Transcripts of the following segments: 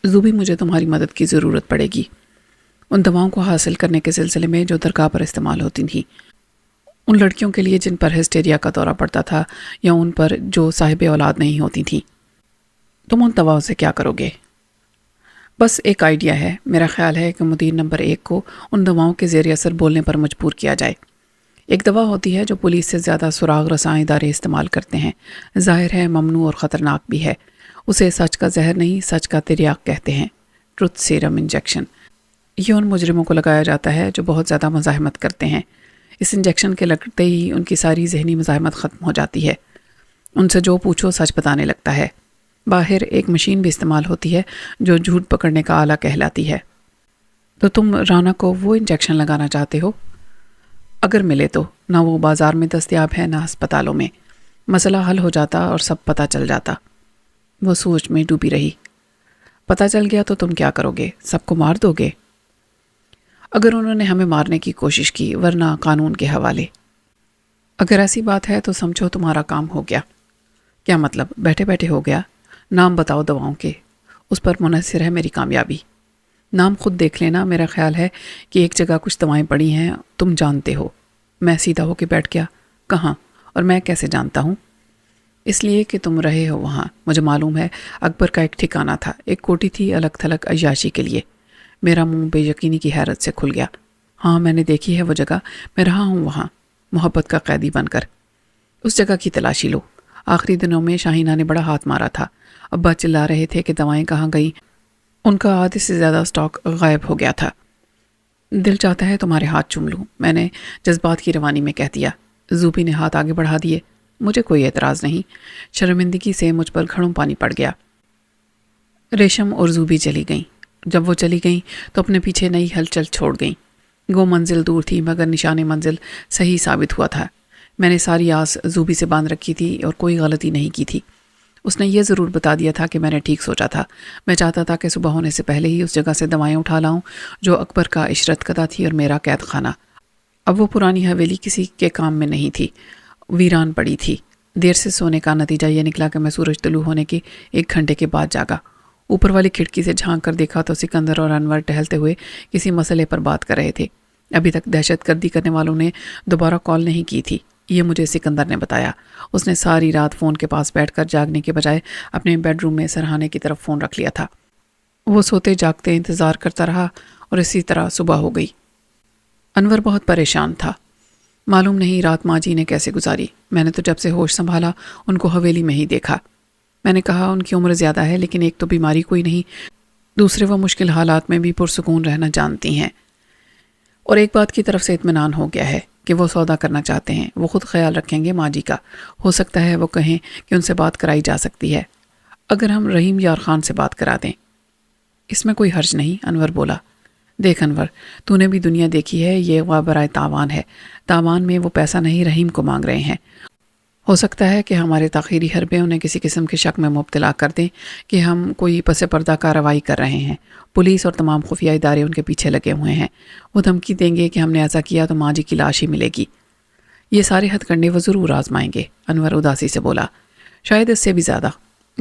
زوبی مجھے تمہاری مدد کی ضرورت پڑے گی، ان دواؤں کو حاصل کرنے کے سلسلے میں جو درگاہ پر استعمال ہوتی تھیں، ان لڑکیوں کے لیے جن پر ہسٹیریا کا دورہ پڑتا تھا یا ان پر جو صاحب اولاد نہیں ہوتی تھیں۔ تم ان دواؤں سے کیا کرو گے؟ بس ایک آئیڈیا ہے، میرا خیال ہے کہ مدیر نمبر 1 کو ان دواؤں کے زیر اثر بولنے پر مجبور کیا جائے۔ ایک دوا ہوتی ہے جو پولیس سے زیادہ سراغ رساں ادارے استعمال کرتے ہیں، ظاہر ہے ممنوع اور خطرناک بھی ہے، اسے سچ کا زہر نہیں سچ کا تریاق کہتے ہیں، ٹروتھ سیرم انجیکشن۔ یہ ان مجرموں کو لگایا جاتا ہے جو بہت زیادہ مزاحمت کرتے ہیں، اس انجیکشن کے لگتے ہی ان کی ساری ذہنی مزاحمت ختم ہو جاتی ہے، ان سے جو پوچھو سچ بتانے لگتا ہے۔ باہر ایک مشین بھی استعمال ہوتی ہے جو جھوٹ پکڑنے کا آلہ کہلاتی ہے۔ تو تم رانا کو وہ انجیکشن لگانا چاہتے ہو؟ اگر ملے تو، نہ وہ بازار میں دستیاب ہے نہ ہسپتالوں میں، مسئلہ حل ہو جاتا اور سب پتہ چل جاتا۔ وہ سوچ میں ڈوبی رہی۔ پتہ چل گیا تو تم کیا کرو گے؟ سب کو مار دو گے؟ اگر انہوں نے ہمیں مارنے کی کوشش کی، ورنہ قانون کے حوالے۔ اگر ایسی بات ہے تو سمجھو تمہارا کام ہو گیا۔ کیا مطلب؟ بیٹھے بیٹھے ہو گیا؟ نام بتاؤ دواؤں کے، اس پر منحصر ہے میری کامیابی۔ نام خود دیکھ لینا، میرا خیال ہے کہ ایک جگہ کچھ دوائیں پڑی ہیں، تم جانتے ہو۔ میں سیدھا ہو کے بیٹھ گیا، کہاں اور میں کیسے جانتا ہوں؟ اس لیے کہ تم رہے ہو وہاں، مجھے معلوم ہے۔ اکبر کا ایک ٹھکانہ تھا، ایک کوٹھی تھی الگ تھلگ عیاشی کے لیے۔ میرا منہ بے یقینی کی حیرت سے کھل گیا۔ ہاں میں نے دیکھی ہے وہ جگہ، میں رہا ہوں وہاں، محبت کا قیدی بن کر۔ اس جگہ کی تلاشی لو۔ آخری دنوں میں شاہینہ نے بڑا ہاتھ مارا تھا، ابا چلا رہے تھے کہ دوائیں کہاں گئیں، ان کا آدھے سے زیادہ سٹاک غائب ہو گیا تھا۔ دل چاہتا ہے تمہارے ہاتھ چوم لوں، میں نے جذبات کی روانی میں کہہ دیا۔ زوبی نے ہاتھ آگے بڑھا دیے۔ مجھے کوئی اعتراض نہیں۔ شرمندگی سے مجھ پر گھڑوں پانی پڑ گیا۔ ریشم اور زوبی چلی گئیں۔ جب وہ چلی گئیں تو اپنے پیچھے نئی ہلچل چھوڑ گئیں۔ وہ منزل دور تھی مگر نشان منزل صحیح ثابت ہوا تھا۔ میں نے ساری آس زوبی سے باندھ رکھی تھی اور کوئی غلطی نہیں کی تھی۔ اس نے یہ ضرور بتا دیا تھا کہ میں نے ٹھیک سوچا تھا۔ میں چاہتا تھا کہ صبح ہونے سے پہلے ہی اس جگہ سے دوائیں اٹھا لاؤں جو اکبر کا عشرت قدہ تھی اور میرا قید خانہ۔ اب وہ پرانی حویلی کسی کے کام میں نہیں تھی، ویران پڑی تھی۔ دیر سے سونے کا نتیجہ یہ نکلا کہ میں سورج طلوع ہونے کے 1 گھنٹے کے بعد جاگا۔ اوپر والی کھڑکی سے جھانک کر دیکھا تو سکندر اور انور ٹہلتے ہوئے کسی مسئلے پر بات کر رہے تھے۔ ابھی تک دہشت گردی کرنے والوں نے دوبارہ کال نہیں کی تھی، یہ مجھے سکندر نے بتایا۔ اس نے ساری رات فون کے پاس بیٹھ کر جاگنے کے بجائے اپنے بیڈ روم میں سرہانے کی طرف فون رکھ لیا تھا۔ وہ سوتے جاگتے انتظار کرتا رہا اور اسی طرح صبح ہو گئی۔ انور بہت پریشان تھا۔ معلوم نہیں رات ماں جی نے کیسے گزاری۔ میں نے تو جب سے ہوش سنبھالا ان کو حویلی میں ہی دیکھا۔ میں نے کہا ان کی عمر زیادہ ہے لیکن ایک تو بیماری کوئی نہیں، دوسرے وہ مشکل حالات میں بھی پرسکون رہنا جانتی ہیں، اور ایک بات کی طرف سے اطمینان ہو گیا ہے کہ وہ سودا کرنا چاہتے ہیں۔ وہ خود خیال رکھیں گے ماں جی کا۔ ہو سکتا ہے وہ کہیں کہ ان سے بات کرائی جا سکتی ہے، اگر ہم رحیم یار خان سے بات کرا دیں۔ اس میں کوئی حرج نہیں، انور بولا۔ دیکھ انور، تو نے بھی دنیا دیکھی ہے، یہ غوا برائے تاوان ہے۔ تاوان میں وہ پیسہ نہیں رحیم کو مانگ رہے ہیں۔ ہو سکتا ہے کہ ہمارے تاخیری حربے انہیں کسی قسم کے شک میں مبتلا کر دیں کہ ہم کوئی پس پردہ کارروائی کر رہے ہیں۔ پولیس اور تمام خفیہ ادارے ان کے پیچھے لگے ہوئے ہیں۔ وہ دھمکی دیں گے کہ ہم نے ایسا کیا تو ماں جی کی لاش ہی ملے گی۔ یہ سارے ہتھ کنڈے وہ ضرور آزمائیں گے، انور اداسی سے بولا۔ شاید اس سے بھی زیادہ۔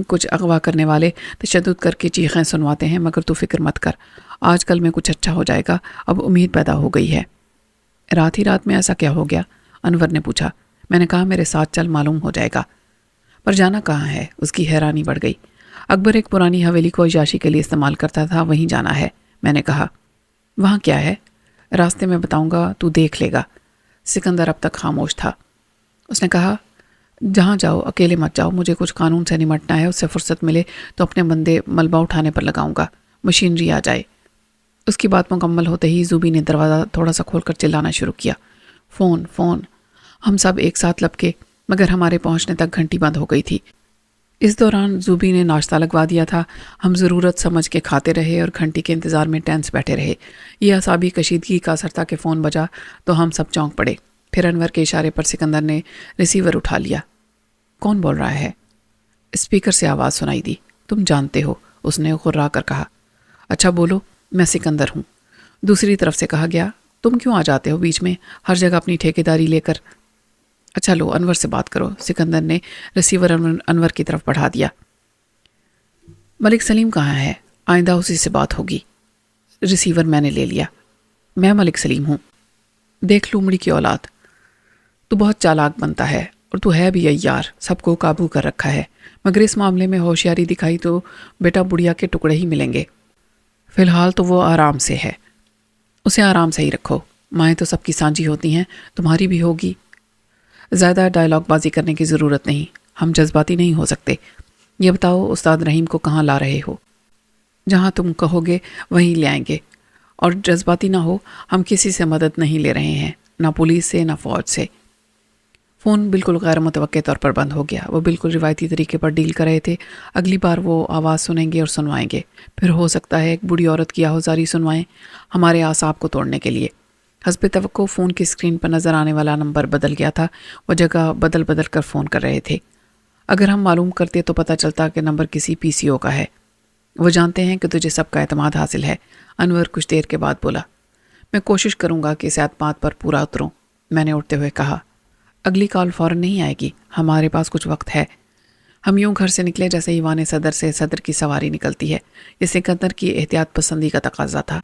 کچھ اغوا کرنے والے تشدد کر کے چیخیں سنواتے ہیں، مگر تو فکر مت کر، آج کل میں کچھ اچھا ہو جائے گا، اب امید پیدا ہو گئی ہے۔ رات ہی رات میں ایسا کیا ہو گیا؟ انور نے پوچھا۔ میں نے کہا میرے ساتھ چل، معلوم ہو جائے گا۔ پر جانا کہاں ہے؟ اس کی حیرانی بڑھ گئی۔ اکبر ایک پرانی حویلی کو عیاشی کے لیے استعمال کرتا تھا، وہیں جانا ہے۔ میں نے کہا وہاں کیا ہے؟ راستے میں بتاؤں گا، تو دیکھ لے گا۔ سکندر اب تک خاموش تھا۔ اس نے کہا جہاں جاؤ اکیلے مت جاؤ، مجھے کچھ قانون سے نمٹنا ہے، اس سے فرصت ملے تو اپنے بندے ملبہ اٹھانے پر لگاؤں گا، مشینری آ جائے۔ اس کی بات مکمل ہوتے ہی زوبی نے دروازہ تھوڑا سا کھول کر چلانا شروع کیا۔ Phone phone. ہم سب ایک ساتھ لپکے، مگر ہمارے پہنچنے تک گھنٹی بند ہو گئی تھی۔ اس دوران زوبی نے ناشتہ لگوا دیا تھا۔ ہم ضرورت سمجھ کے کھاتے رہے اور گھنٹی کے انتظار میں ٹینس بیٹھے رہے۔ یہ اعصابی کشیدگی کا اثر تھا کہ فون بجا تو ہم سب چونک پڑے۔ پھر انور کے اشارے پر سکندر نے ریسیور اٹھا لیا۔ کون بول رہا ہے؟ اسپیکر سے آواز سنائی دی۔ تم جانتے ہو، اس نے غرا کر کہا۔ اچھا بولو، میں سکندر ہوں۔ دوسری طرف سے کہا گیا، تم کیوں آ جاتے ہو بیچ میں، ہر جگہ اپنی ٹھیکیداری لے کر؟ اچھا لو، انور سے بات کرو۔ سکندر نے ریسیور انور کی طرف بڑھا دیا۔ ملک سلیم کہاں ہے؟ آئندہ اسی سے بات ہوگی۔ ریسیور میں نے لے لیا۔ میں ملک سلیم ہوں۔ دیکھ لومڑی کی اولاد، تو بہت چالاک بنتا ہے اور تو ہے بھی عیار، سب کو قابو کر رکھا ہے، مگر اس معاملے میں ہوشیاری دکھائی تو بیٹا بڑھیا کے ٹکڑے ہی ملیں گے۔ فی الحال تو وہ آرام سے ہے، اسے آرام سے ہی رکھو۔ مائیں تو سب کی سانجی ہوتی ہیں، تمہاری بھی ہوگی۔ زیادہ ڈائلاگ بازی کرنے کی ضرورت نہیں، ہم جذباتی نہیں ہو سکتے۔ یہ بتاؤ استاد رحیم کو کہاں لا رہے ہو؟ جہاں تم کہو گے وہیں لے آئیں گے، اور جذباتی نہ ہو، ہم کسی سے مدد نہیں لے رہے ہیں، نہ پولیس سے نہ فوج سے۔ فون بالکل غیر متوقع طور پر بند ہو گیا۔ وہ بالکل روایتی طریقے پر ڈیل کر رہے تھے۔ اگلی بار وہ آواز سنیں گے اور سنوائیں گے، پھر ہو سکتا ہے ایک بوڑھی عورت کی آہوزاری سنوائیں، ہمارے اعصاب کو توڑنے کے لیے۔ حسب توقع فون کی اسکرین پر نظر آنے والا نمبر بدل گیا تھا، وہ جگہ بدل بدل کر فون کر رہے تھے۔ اگر ہم معلوم کرتے تو پتہ چلتا کہ نمبر کسی پی سی او کا ہے۔ وہ جانتے ہیں کہ تجھے سب کا اعتماد حاصل ہے، انور کچھ دیر کے بعد بولا۔ میں کوشش کروں گا کہ اس اعتماد پر پورا اتروں، میں نے اٹھتے ہوئے کہا۔ اگلی کال فوراً نہیں آئے گی، ہمارے پاس کچھ وقت ہے۔ ہم یوں گھر سے نکلے جیسے ایوان صدر سے صدر کی سواری نکلتی ہے۔ یہ سکندر کی احتیاط پسندی کا تقاضا تھا۔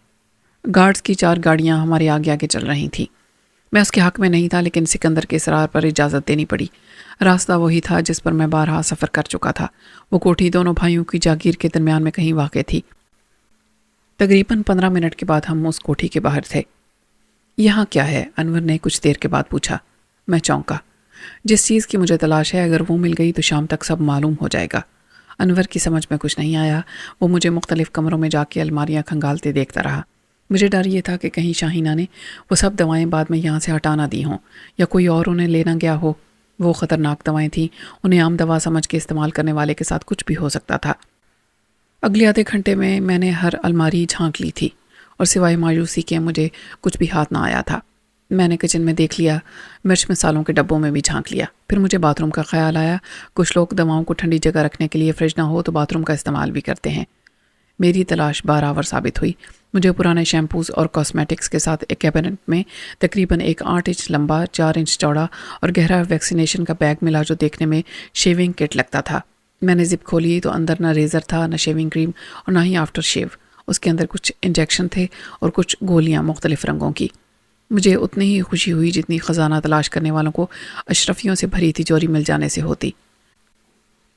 گارڈز کی 4 گاڑیاں ہمارے آگے آگے چل رہی تھیں۔ میں اس کے حق میں نہیں تھا، لیکن سکندر کے اصرار پر اجازت دینی پڑی۔ راستہ وہی تھا جس پر میں بارہا سفر کر چکا تھا۔ وہ کوٹھی دونوں بھائیوں کی جاگیر کے درمیان میں کہیں واقع تھی۔ تقریباً 15 منٹ کے بعد ہم اس کوٹھی کے باہر تھے۔ یہاں کیا ہے؟ انور نے کچھ دیر کے بعد پوچھا۔ میں چونکا۔ جس چیز کی مجھے تلاش ہے اگر وہ مل گئی تو شام تک سب معلوم ہو جائے گا۔ انور کی سمجھ میں کچھ نہیں آیا۔ وہ مجھے مختلف کمروں میں جا کے الماریاں کھنگالتے دیکھتا رہا۔ مجھے ڈر یہ تھا کہ کہیں شاہینہ نے وہ سب دوائیں بعد میں یہاں سے ہٹا نہ دی ہوں، یا کوئی اور انہیں لینا گیا ہو۔ وہ خطرناک دوائیں تھیں، انہیں عام دوا سمجھ کے استعمال کرنے والے کے ساتھ کچھ بھی ہو سکتا تھا۔ اگلے آدھے گھنٹے میں نے ہر الماری جھانک لی تھی، اور سوائے مایوسی کے مجھے کچھ بھی ہاتھ نہ آیا تھا۔ میں نے کچن میں دیکھ لیا، مرچ مسالوں کے ڈبوں میں بھی جھانک لیا۔ پھر مجھے باتھ روم کا خیال آیا۔ کچھ لوگ دواؤں کو ٹھنڈی جگہ رکھنے کے لیے فریج نہ ہو تو باتھ روم کا استعمال بھی کرتے ہیں۔ میری تلاش بارآور ثابت ہوئی۔ مجھے پرانے شیمپوز اور کاسمیٹکس کے ساتھ ایک کیبنٹ میں تقریباً ایک 8 انچ لمبا 4 انچ چوڑا اور گہرا ویکسینیشن کا بیگ ملا، جو دیکھنے میں شیونگ کٹ لگتا تھا۔ میں نے زپ کھولی تو اندر نہ ریزر تھا، نہ شیونگ کریم، اور نہ ہی آفٹر شیو۔ اس کے اندر کچھ انجیکشن تھے اور کچھ گولیاں مختلف رنگوں کی۔ مجھے اتنی ہی خوشی ہوئی جتنی خزانہ تلاش کرنے والوں کو اشرفیوں سے بھری تجوری مل جانے سے ہوتی۔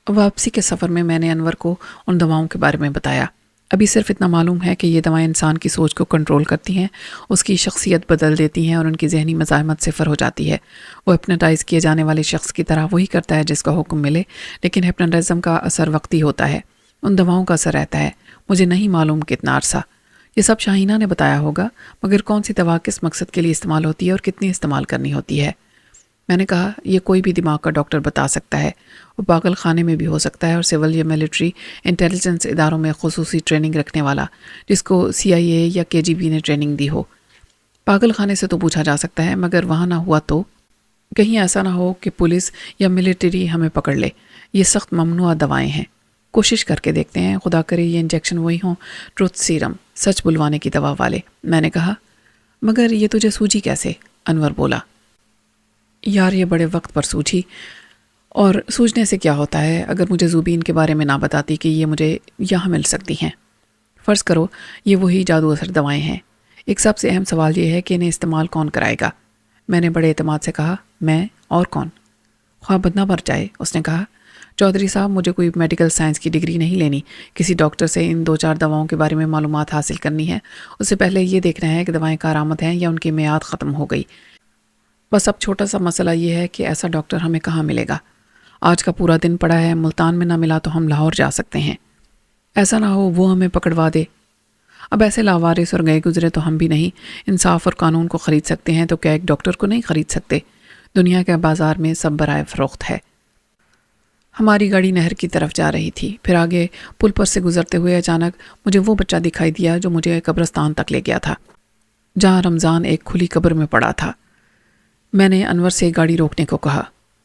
واپسی کے سفر میں نے انور کو ان دواؤں کے بارے میں بتایا۔ ابھی صرف اتنا معلوم ہے کہ یہ دوائیں انسان کی سوچ کو کنٹرول کرتی ہیں، اس کی شخصیت بدل دیتی ہیں اور ان کی ذہنی مزاحمت صفر ہو جاتی ہے۔ وہ ہپنوٹائز کیے جانے والے شخص کی طرح وہی کرتا ہے جس کا حکم ملے، لیکن ہپنوٹزم کا اثر وقتی ہوتا ہے، ان دواؤں کا اثر رہتا ہے۔ مجھے نہیں معلوم کتنا عرصہ۔ یہ سب شاہینہ نے بتایا ہوگا، مگر کون سی دوا کس مقصد کے لیے استعمال ہوتی ہے اور کتنی استعمال کرنی ہوتی ہے؟ میں نے کہا، یہ کوئی بھی دماغ کا ڈاکٹر بتا سکتا ہے۔ وہ پاگل خانے میں بھی ہو سکتا ہے، اور سول یا ملٹری انٹیلیجنس اداروں میں خصوصی ٹریننگ رکھنے والا، جس کو CIA یا KGB نے ٹریننگ دی ہو۔ پاگل خانے سے تو پوچھا جا سکتا ہے، مگر وہاں نہ ہوا تو کہیں ایسا نہ ہو کہ پولیس یا ملٹری ہمیں پکڑ لے۔ یہ سخت ممنوع دوائیں ہیں۔ کوشش کر کے دیکھتے ہیں، خدا کرے یہ انجیکشن وہی ہوں، ٹروتھ سیرم، سچ بلوانے کی دوا والے۔ میں نے کہا، مگر یہ تجھے سوجی کیسے؟ انور بولا، یار یہ بڑے وقت پر سوجی، اور سوجنے سے کیا ہوتا ہے؟ اگر مجھے زوبین کے بارے میں نہ بتاتی کہ یہ مجھے یہاں مل سکتی ہیں۔ فرض کرو یہ وہی جادو اثر دوائیں ہیں۔ ایک سب سے اہم سوال یہ ہے کہ انہیں استعمال کون کرائے گا؟ میں نے بڑے اعتماد سے کہا، میں اور کون؟ خواہ بدنہ مر جائے، اس نے کہا۔ چودھری صاحب، مجھے کوئی میڈیکل سائنس کی ڈگری نہیں لینی، کسی ڈاکٹر سے ان 2-4 دواؤں کے بارے میں معلومات حاصل کرنی ہے۔ اس سے پہلے یہ دیکھنا ہے کہ دوائیں کارآمد ہیں یا ان کی میعاد ختم ہو گئی۔ بس اب چھوٹا سا مسئلہ یہ ہے کہ ایسا ڈاکٹر ہمیں کہاں ملے گا؟ آج کا پورا دن پڑا ہے، ملتان میں نہ ملا تو ہم لاہور جا سکتے ہیں۔ ایسا نہ ہو وہ ہمیں پکڑوا دے۔ اب ایسے لاوارث اور گئے گزرے تو ہم بھی نہیں، انصاف اور قانون کو خرید سکتے ہیں تو کیا ایک ڈاکٹر کو نہیں خرید سکتے؟ دنیا کے بازار میں سب برائے فروخت ہے۔ ہماری گاڑی نہر کی طرف جا رہی تھی، پھر آگے پل پر سے گزرتے ہوئے اچانک مجھے وہ بچہ دکھائی دیا جو مجھے قبرستان تک لے گیا تھا، جہاں رمضان ایک کھلی قبر میں پڑا تھا۔ میں نے انور سے گاڑی روکنے کو کہا۔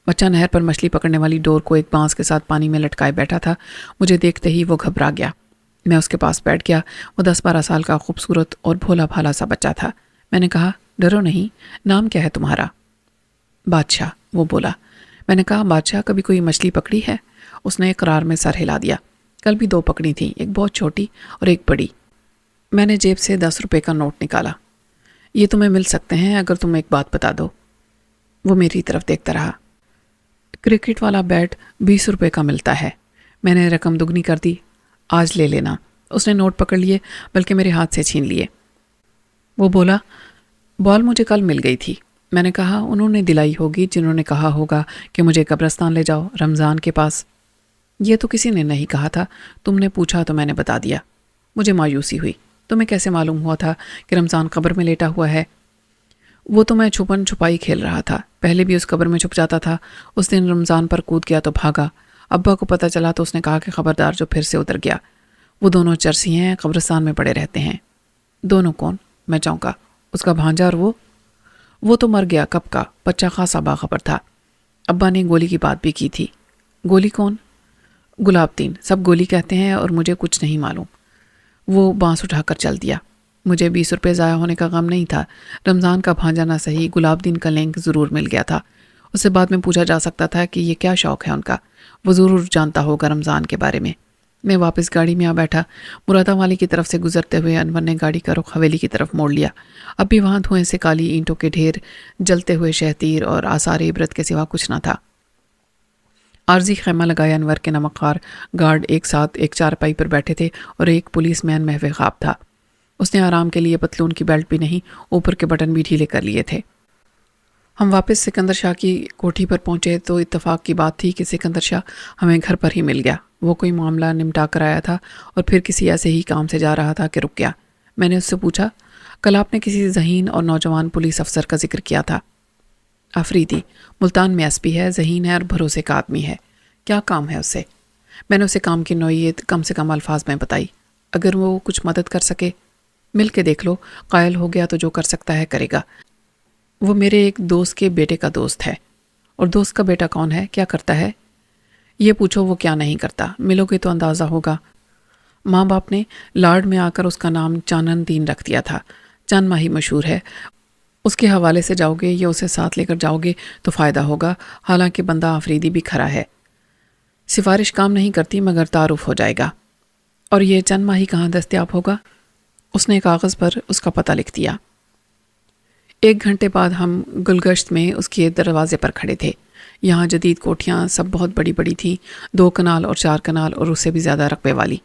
بچہ نہر پر مچھلی پکڑنے والی ڈور کو ایک بانس کے ساتھ پانی میں لٹکائے بیٹھا تھا۔ مجھے دیکھتے ہی وہ گھبرا گیا۔ میں اس کے پاس بیٹھ گیا۔ وہ 10-12 سال کا خوبصورت اور بھولا بھالا سا بچہ تھا۔ میں نے کہا، ڈرو نہیں، نام کیا ہے تمہارا؟ بادشاہ، وہ بولا۔ میں نے کہا، بادشاہ کبھی کوئی مچھلی پکڑی ہے؟ اس نے اقرار میں سر ہلا دیا۔ کل بھی 2 پکڑی تھیں، ایک بہت چھوٹی اور ایک بڑی۔ میں نے جیب سے 10 روپے کا نوٹ نکالا۔ یہ تمہیں مل سکتے ہیں اگر تم ایک بات بتا دو۔ وہ میری طرف دیکھتا رہا۔ کرکٹ والا بیٹ 20 روپے کا ملتا ہے۔ میں نے رقم دگنی کر دی۔ آج لے لینا۔ اس نے نوٹ پکڑ لیے، بلکہ میرے ہاتھ سے چھین لیے۔ وہ بولا، بال مجھے کل مل گئی تھی۔ میں نے کہا، انہوں نے دلائی ہوگی، جنہوں نے کہا ہوگا کہ مجھے قبرستان لے جاؤ، رمضان کے پاس۔ یہ تو کسی نے نہیں کہا تھا، تم نے پوچھا تو میں نے بتا دیا۔ مجھے مایوسی ہوئی۔ تمہیں کیسے معلوم ہوا تھا کہ رمضان قبر میں لیٹا ہوا ہے؟ وہ تو میں چھپن چھپائی کھیل رہا تھا، پہلے بھی اس قبر میں چھپ جاتا تھا۔ اس دن رمضان پر کود گیا تو بھاگا۔ ابا کو پتہ چلا تو اس نے کہا کہ خبردار جو پھر سے اتر گیا۔ وہ دونوں چرسی ہیں، قبرستان میں پڑے رہتے ہیں۔ دونوں کون؟ میں چونکا۔ اس کا بھانجا اور وہ تو مر گیا کب کا، بچہ خاصا باخبر تھا۔ ابا نے گولی کی بات بھی کی تھی۔ گولی کون؟ گلاب دین، سب گولی کہتے ہیں اور مجھے کچھ نہیں معلوم۔ وہ بانس اٹھا کر چل دیا۔ مجھے 20 روپے ضائع ہونے کا غم نہیں تھا۔ رمضان کا بھانجا نہ صحیح، گلاب دین کا لنک ضرور مل گیا تھا۔ اس سے بعد میں پوچھا جا سکتا تھا کہ یہ کیا شوق ہے ان کا، وہ ضرور جانتا ہوگا رمضان کے بارے میں۔ میں واپس گاڑی میں آ بیٹھا۔ مرادہ والی کی طرف سے گزرتے ہوئے انور نے گاڑی کا رخ حویلی کی طرف موڑ لیا۔ اب بھی وہاں دھوئیں سے کالی اینٹوں کے ڈھیر، جلتے ہوئے شہتیر اور آثار عبرت کے سوا کچھ نہ تھا۔ عارضی خیمہ لگائے انور کے نمکخوار گارڈ ایک ساتھ ایک چارپائی پر بیٹھے تھے اور ایک پولیس مین محو خواب تھا۔ اس نے آرام کے لیے پتلون کی بیلٹ بھی نہیں، اوپر کے بٹن بھی ڈھیلے کر لیے تھے۔ ہم واپس سکندر شاہ کی کوٹھی پر پہنچے تو اتفاق کی بات تھی کہ سکندر شاہ ہمیں گھر پر ہی مل گیا۔ وہ کوئی معاملہ نمٹا کر آیا تھا اور پھر کسی ایسے ہی کام سے جا رہا تھا کہ رک گیا۔ میں نے اس سے پوچھا، کل آپ نے کسی ذہین اور نوجوان پولیس افسر کا ذکر کیا تھا۔ آفریدی، ملتان میں ایس پی ہے، ذہین ہے اور بھروسے کا آدمی ہے۔ کیا کام ہے اس سے؟ میں نے اسے کام کی نوعیت کم سے کم الفاظ میں بتائی۔ اگر وہ کچھ مدد کر سکے، مل کے دیکھ لو، قائل ہو گیا تو جو کر سکتا ہے کرے گا۔ وہ میرے ایک دوست کے بیٹے کا دوست ہے۔ اور دوست کا بیٹا کون ہے، کیا کرتا ہے؟ یہ پوچھو وہ کیا نہیں کرتا، ملو گے تو اندازہ ہوگا۔ ماں باپ نے لاڈ میں آ کر اس کا نام چانن دین رکھ دیا تھا۔ چند ماہی مشہور ہے، اس کے حوالے سے جاؤ گے یا اسے ساتھ لے کر جاؤ گے تو فائدہ ہوگا، حالانکہ بندہ آفریدی بھی کھرا ہے۔ سفارش کام نہیں کرتی مگر تعارف ہو جائے گا۔ اور یہ چند ماہی کہاں دستیاب ہوگا؟ اس نے کاغذ پر اس کا پتہ لکھ دیا۔ 1 گھنٹے بعد ہم گلگشت میں اس کے دروازے پر کھڑے تھے۔ یہاں جدید کوٹھیاں سب بہت بڑی بڑی تھیں، 2 کنال اور 4 کنال اور اس سے بھی زیادہ رقبے والی۔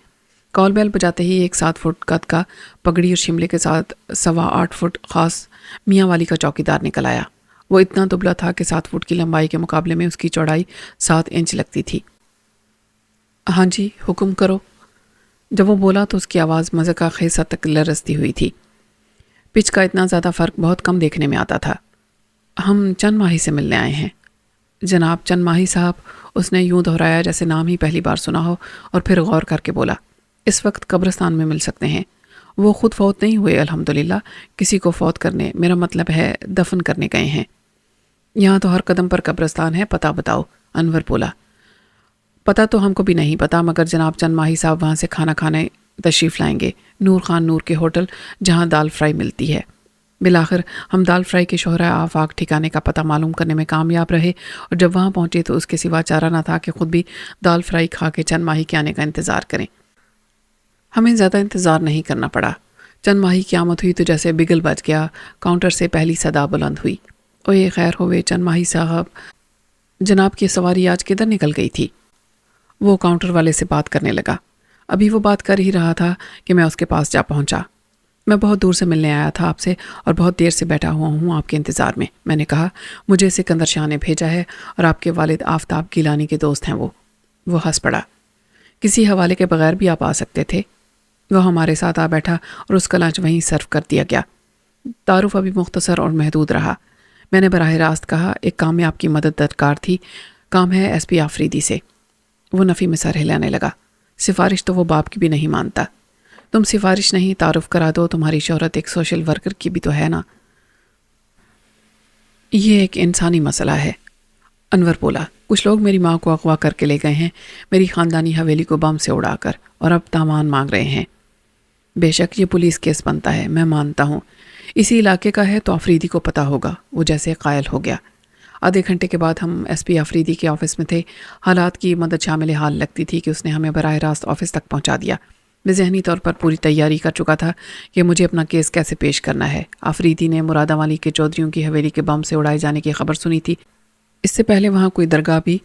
کال بیل بجاتے ہی ایک 7 فٹ قد کا پگڑی اور شملے کے ساتھ 8.25 فٹ خاص میاں والی کا چوکیدار نکل آیا۔ وہ اتنا دبلا تھا کہ 7 فٹ کی لمبائی کے مقابلے میں اس کی چوڑائی 7 انچ لگتی تھی۔ ہاں جی، حکم کرو۔ جب وہ بولا تو اس کی آواز مذاق خیز حد تک لرزتی ہوئی تھی۔ پچ کا اتنا زیادہ فرق بہت کم دیکھنے میں آتا تھا۔ ہم چند ماہی سے ملنے آئے ہیں۔ جناب چند ماہی صاحب، اس نے یوں دہرایا جیسے نام ہی پہلی بار سنا ہو، اور پھر غور کر کے بولا، اس وقت قبرستان میں مل سکتے ہیں۔ وہ خود فوت نہیں ہوئے الحمدللہ، کسی کو فوت کرنے، میرا مطلب ہے دفن کرنے گئے ہیں۔ یہاں تو ہر قدم پر قبرستان ہے، پتہ بتاؤ، انور بولا۔ پتہ تو ہم کو بھی نہیں پتا، مگر جناب چند ماہی صاحب وہاں سے کھانا کھانے تشریف لائیں گے، نور خان نور کے ہوٹل، جہاں دال فرائی ملتی ہے۔ بالآخر ہم دال فرائی کے شہرہ آفاق ٹھکانے کا پتہ معلوم کرنے میں کامیاب رہے، اور جب وہاں پہنچے تو اس کے سوا چارہ نہ تھا کہ خود بھی دال فرائی کھا کے چند ماہی کے آنے کا انتظار کریں۔ ہمیں زیادہ انتظار نہیں کرنا پڑا۔ چند ماہی کی آمد ہوئی تو جیسے بگل بج گیا، کاؤنٹر سے پہلی صدا بلند ہوئی، اوے خیر ہوئے چند ماہی صاحب، جناب کی سواری آج کدھر نکل گئی تھی؟ وہ کاؤنٹر والے سے بات کرنے لگا۔ ابھی وہ بات کر ہی رہا تھا کہ میں اس کے پاس جا پہنچا۔ میں بہت دور سے ملنے آیا تھا آپ سے، اور بہت دیر سے بیٹھا ہوا ہوں آپ کے انتظار میں۔ میں نے کہا، مجھے سکندر شاہ نے بھیجا ہے، اور آپ کے والد آفتاب گیلانی کے دوست ہیں وہ ہنس پڑا۔ کسی حوالے کے بغیر بھی آپ آ سکتے تھے۔ وہ ہمارے ساتھ آ بیٹھا اور اس کا لنچ وہیں سرو کر دیا گیا۔ تعارف ابھی مختصر اور محدود رہا۔ میں نے براہ راست کہا، ایک کام میں آپ کی مدد درکار تھی، کام ہے ایس پی آفریدی سے۔ وہ نفی میں سر ہلانے لگا۔ سفارش تو وہ باپ کی بھی نہیں مانتا۔ تم سفارش نہیں، تعارف کرا دو، تمہاری شہرت ایک سوشل ورکر کی بھی تو ہے نا۔ یہ ایک انسانی مسئلہ ہے، انور بولا۔ کچھ لوگ میری ماں کو اغوا کر کے لے گئے ہیں، میری خاندانی حویلی کو بم سے اڑا کر، اور اب دامان مانگ رہے ہیں۔ بے شک یہ پولیس کیس بنتا ہے، میں مانتا ہوں۔ اسی علاقے کا ہے تو آفریدی کو پتہ ہوگا، وہ جیسے قائل ہو گیا۔ آدھے گھنٹے کے بعد ہم ایس پی آفریدی کے آفس میں تھے۔ حالات کی مدد شامل حال لگتی تھی کہ اس نے ہمیں براہ راست آفس تک پہنچا دیا۔ میں ذہنی طور پر پوری تیاری کر چکا تھا کہ مجھے اپنا کیس کیسے پیش کرنا ہے۔ آفریدی نے مرادآبادی کے چودھریوں کی حویلی کے بم سے اڑائے جانے کی خبر سنی تھی۔ اس سے پہلے وہاں کوئی درگاہ بھی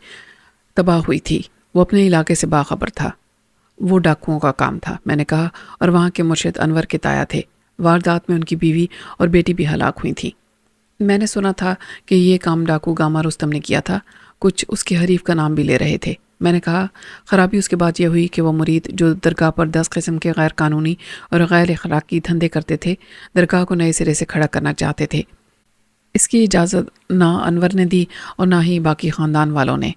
تباہ ہوئی تھی۔ وہ اپنے علاقے سے باخبر تھا۔ وہ ڈاکوؤں کا کام تھا، میں نے کہا، اور وہاں کے مرشد انور کے تایا تھے۔ واردات میں ان کی بیوی اور بیٹی بھی ہلاک ہوئی تھیں۔ میں نے سنا تھا کہ یہ کام ڈاکو گاما رستم نے کیا تھا۔ کچھ اس کے حریف کا نام بھی لے رہے تھے۔ میں نے کہا، خرابی اس کے بعد یہ ہوئی کہ وہ مرید جو درگاہ پر 10 قسم کے غیر قانونی اور غیر اخلاقی دھندے کرتے تھے، درگاہ کو نئے سرے سے کھڑا کرنا چاہتے تھے۔ اس کی اجازت نہ انور نے دی اور نہ ہی باقی خاندان والوں نے۔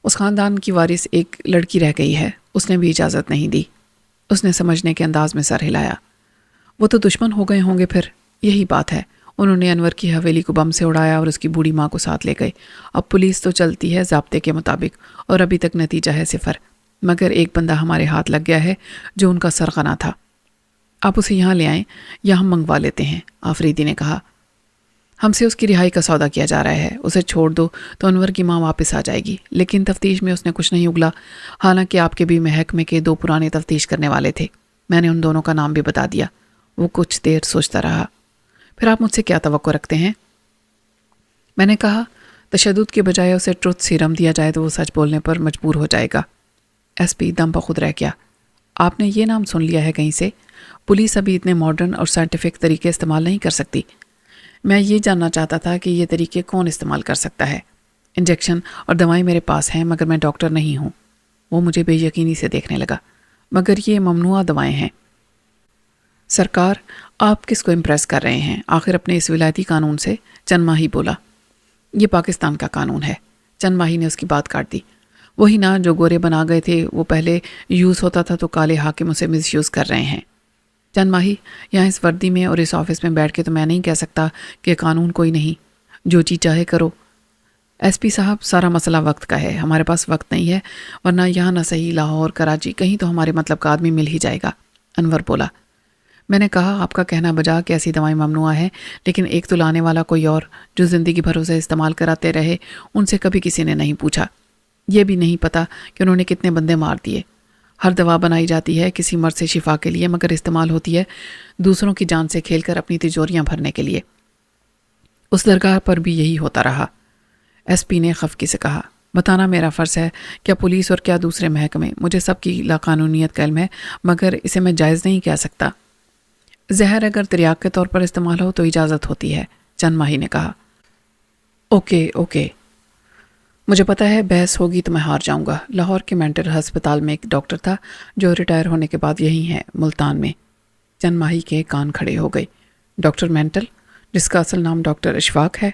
اس خاندان کی وارث ایک لڑکی رہ گئی ہے، اس نے بھی اجازت نہیں دی۔ اس نے سمجھنے کے انداز میں سر ہلایا۔ وہ تو دشمن ہو گئے ہوں گے پھر، یہی بات ہے۔ انہوں نے انور کی حویلی کو بم سے اڑایا اور اس کی بوڑھی ماں کو ساتھ لے گئے۔ اب پولیس تو چلتی ہے ضابطے کے مطابق اور ابھی تک نتیجہ ہے 0، مگر ایک بندہ ہمارے ہاتھ لگ گیا ہے جو ان کا سرغنہ تھا۔ آپ اسے یہاں لے آئیں یا ہم منگوا لیتے ہیں، آفریدی نے کہا۔ ہم سے اس کی رہائی کا سودا کیا جا رہا ہے، اسے چھوڑ دو تو انور کی ماں واپس آ جائے گی۔ لیکن تفتیش میں اس نے کچھ نہیں اگلا، حالانکہ آپ کے بھی محکمے کے 2 پرانے تفتیش کرنے والے تھے۔ میں نے ان دونوں کا نام بھی بتا دیا۔ وہ کچھ دیر سوچتا رہا۔ پھر آپ مجھ سے کیا توقع رکھتے ہیں؟ میں نے کہا، تشدد کے بجائے اسے ٹروتھ سیرم دیا جائے تو وہ سچ بولنے پر مجبور ہو جائے گا۔ ایس پی دم بخود رہ گیا۔ آپ نے یہ نام سن لیا ہے کہیں سے؟ پولیس ابھی اتنے ماڈرن اور سائنٹیفک طریقے استعمال نہیں کر سکتی۔ میں یہ جاننا چاہتا تھا کہ یہ طریقے کون استعمال کر سکتا ہے۔ انجیکشن اور دوائیں میرے پاس ہیں، مگر میں ڈاکٹر نہیں ہوں۔ وہ مجھے بے یقینی سے دیکھنے لگا۔ مگر یہ ممنوعہ دوائیں ہیں۔ سرکار، آپ کس کو امپریس کر رہے ہیں؟ آخر اپنے اس ولایتی قانون سے؟ چند ماہی بولا۔ یہ پاکستان کا قانون ہے۔ چند ماہی نے اس کی بات کاٹ دی۔ وہی نا جو گورے بنا گئے تھے، وہ پہلے یوز ہوتا تھا تو کالے حاکم اسے مس یوز کر رہے ہیں۔ چند ماہی، یہاں اس وردی میں اور اس آفس میں بیٹھ کے تو میں نہیں کہہ سکتا کہ قانون کوئی نہیں، جو چی چاہے کرو۔ ایس پی صاحب، سارا مسئلہ وقت کا ہے، ہمارے پاس وقت نہیں ہے، ورنہ یہاں نہ صحیح لاہور کراچی کہیں تو ہمارے مطلب کا آدمی مل ہی جائے گا۔ انور بولا۔ میں نے کہا، آپ کا کہنا بجا کہ ایسی دوائیں ممنوع ہیں، لیکن ایک تو لانے والا کوئی اور جو زندگی بھر اسے استعمال کراتے رہے، ان سے کبھی کسی نے نہیں پوچھا۔ یہ بھی نہیں پتا کہ انہوں نے کتنے بندے مار دیے۔ ہر دوا بنائی جاتی ہے کسی مرض سے شفا کے لیے، مگر استعمال ہوتی ہے دوسروں کی جان سے کھیل کر اپنی تجوریاں بھرنے کے لیے۔ اس درگاہ پر بھی یہی ہوتا رہا۔ ایس پی نے خفگی سے کہا، بتانا میرا فرض ہے، کیا پولیس اور کیا دوسرے محکمے، مجھے سب کی لاقانونیت کا علم ہے، مگر اسے میں جائز نہیں کہہ سکتا۔ زہر اگر تریاق کے طور پر استعمال ہو تو اجازت ہوتی ہے، چند ماہی نے کہا۔ اوکے، مجھے پتا ہے بحث ہوگی تو میں ہار جاؤں گا۔ لاہور کے مینٹل ہسپتال میں ایک ڈاکٹر تھا جو ریٹائر ہونے کے بعد یہی ہے ملتان میں۔ چند ماہی کے کان کھڑے ہو گئے۔ ڈاکٹر مینٹل، جس کا اصل نام ڈاکٹر اشفاق ہے؟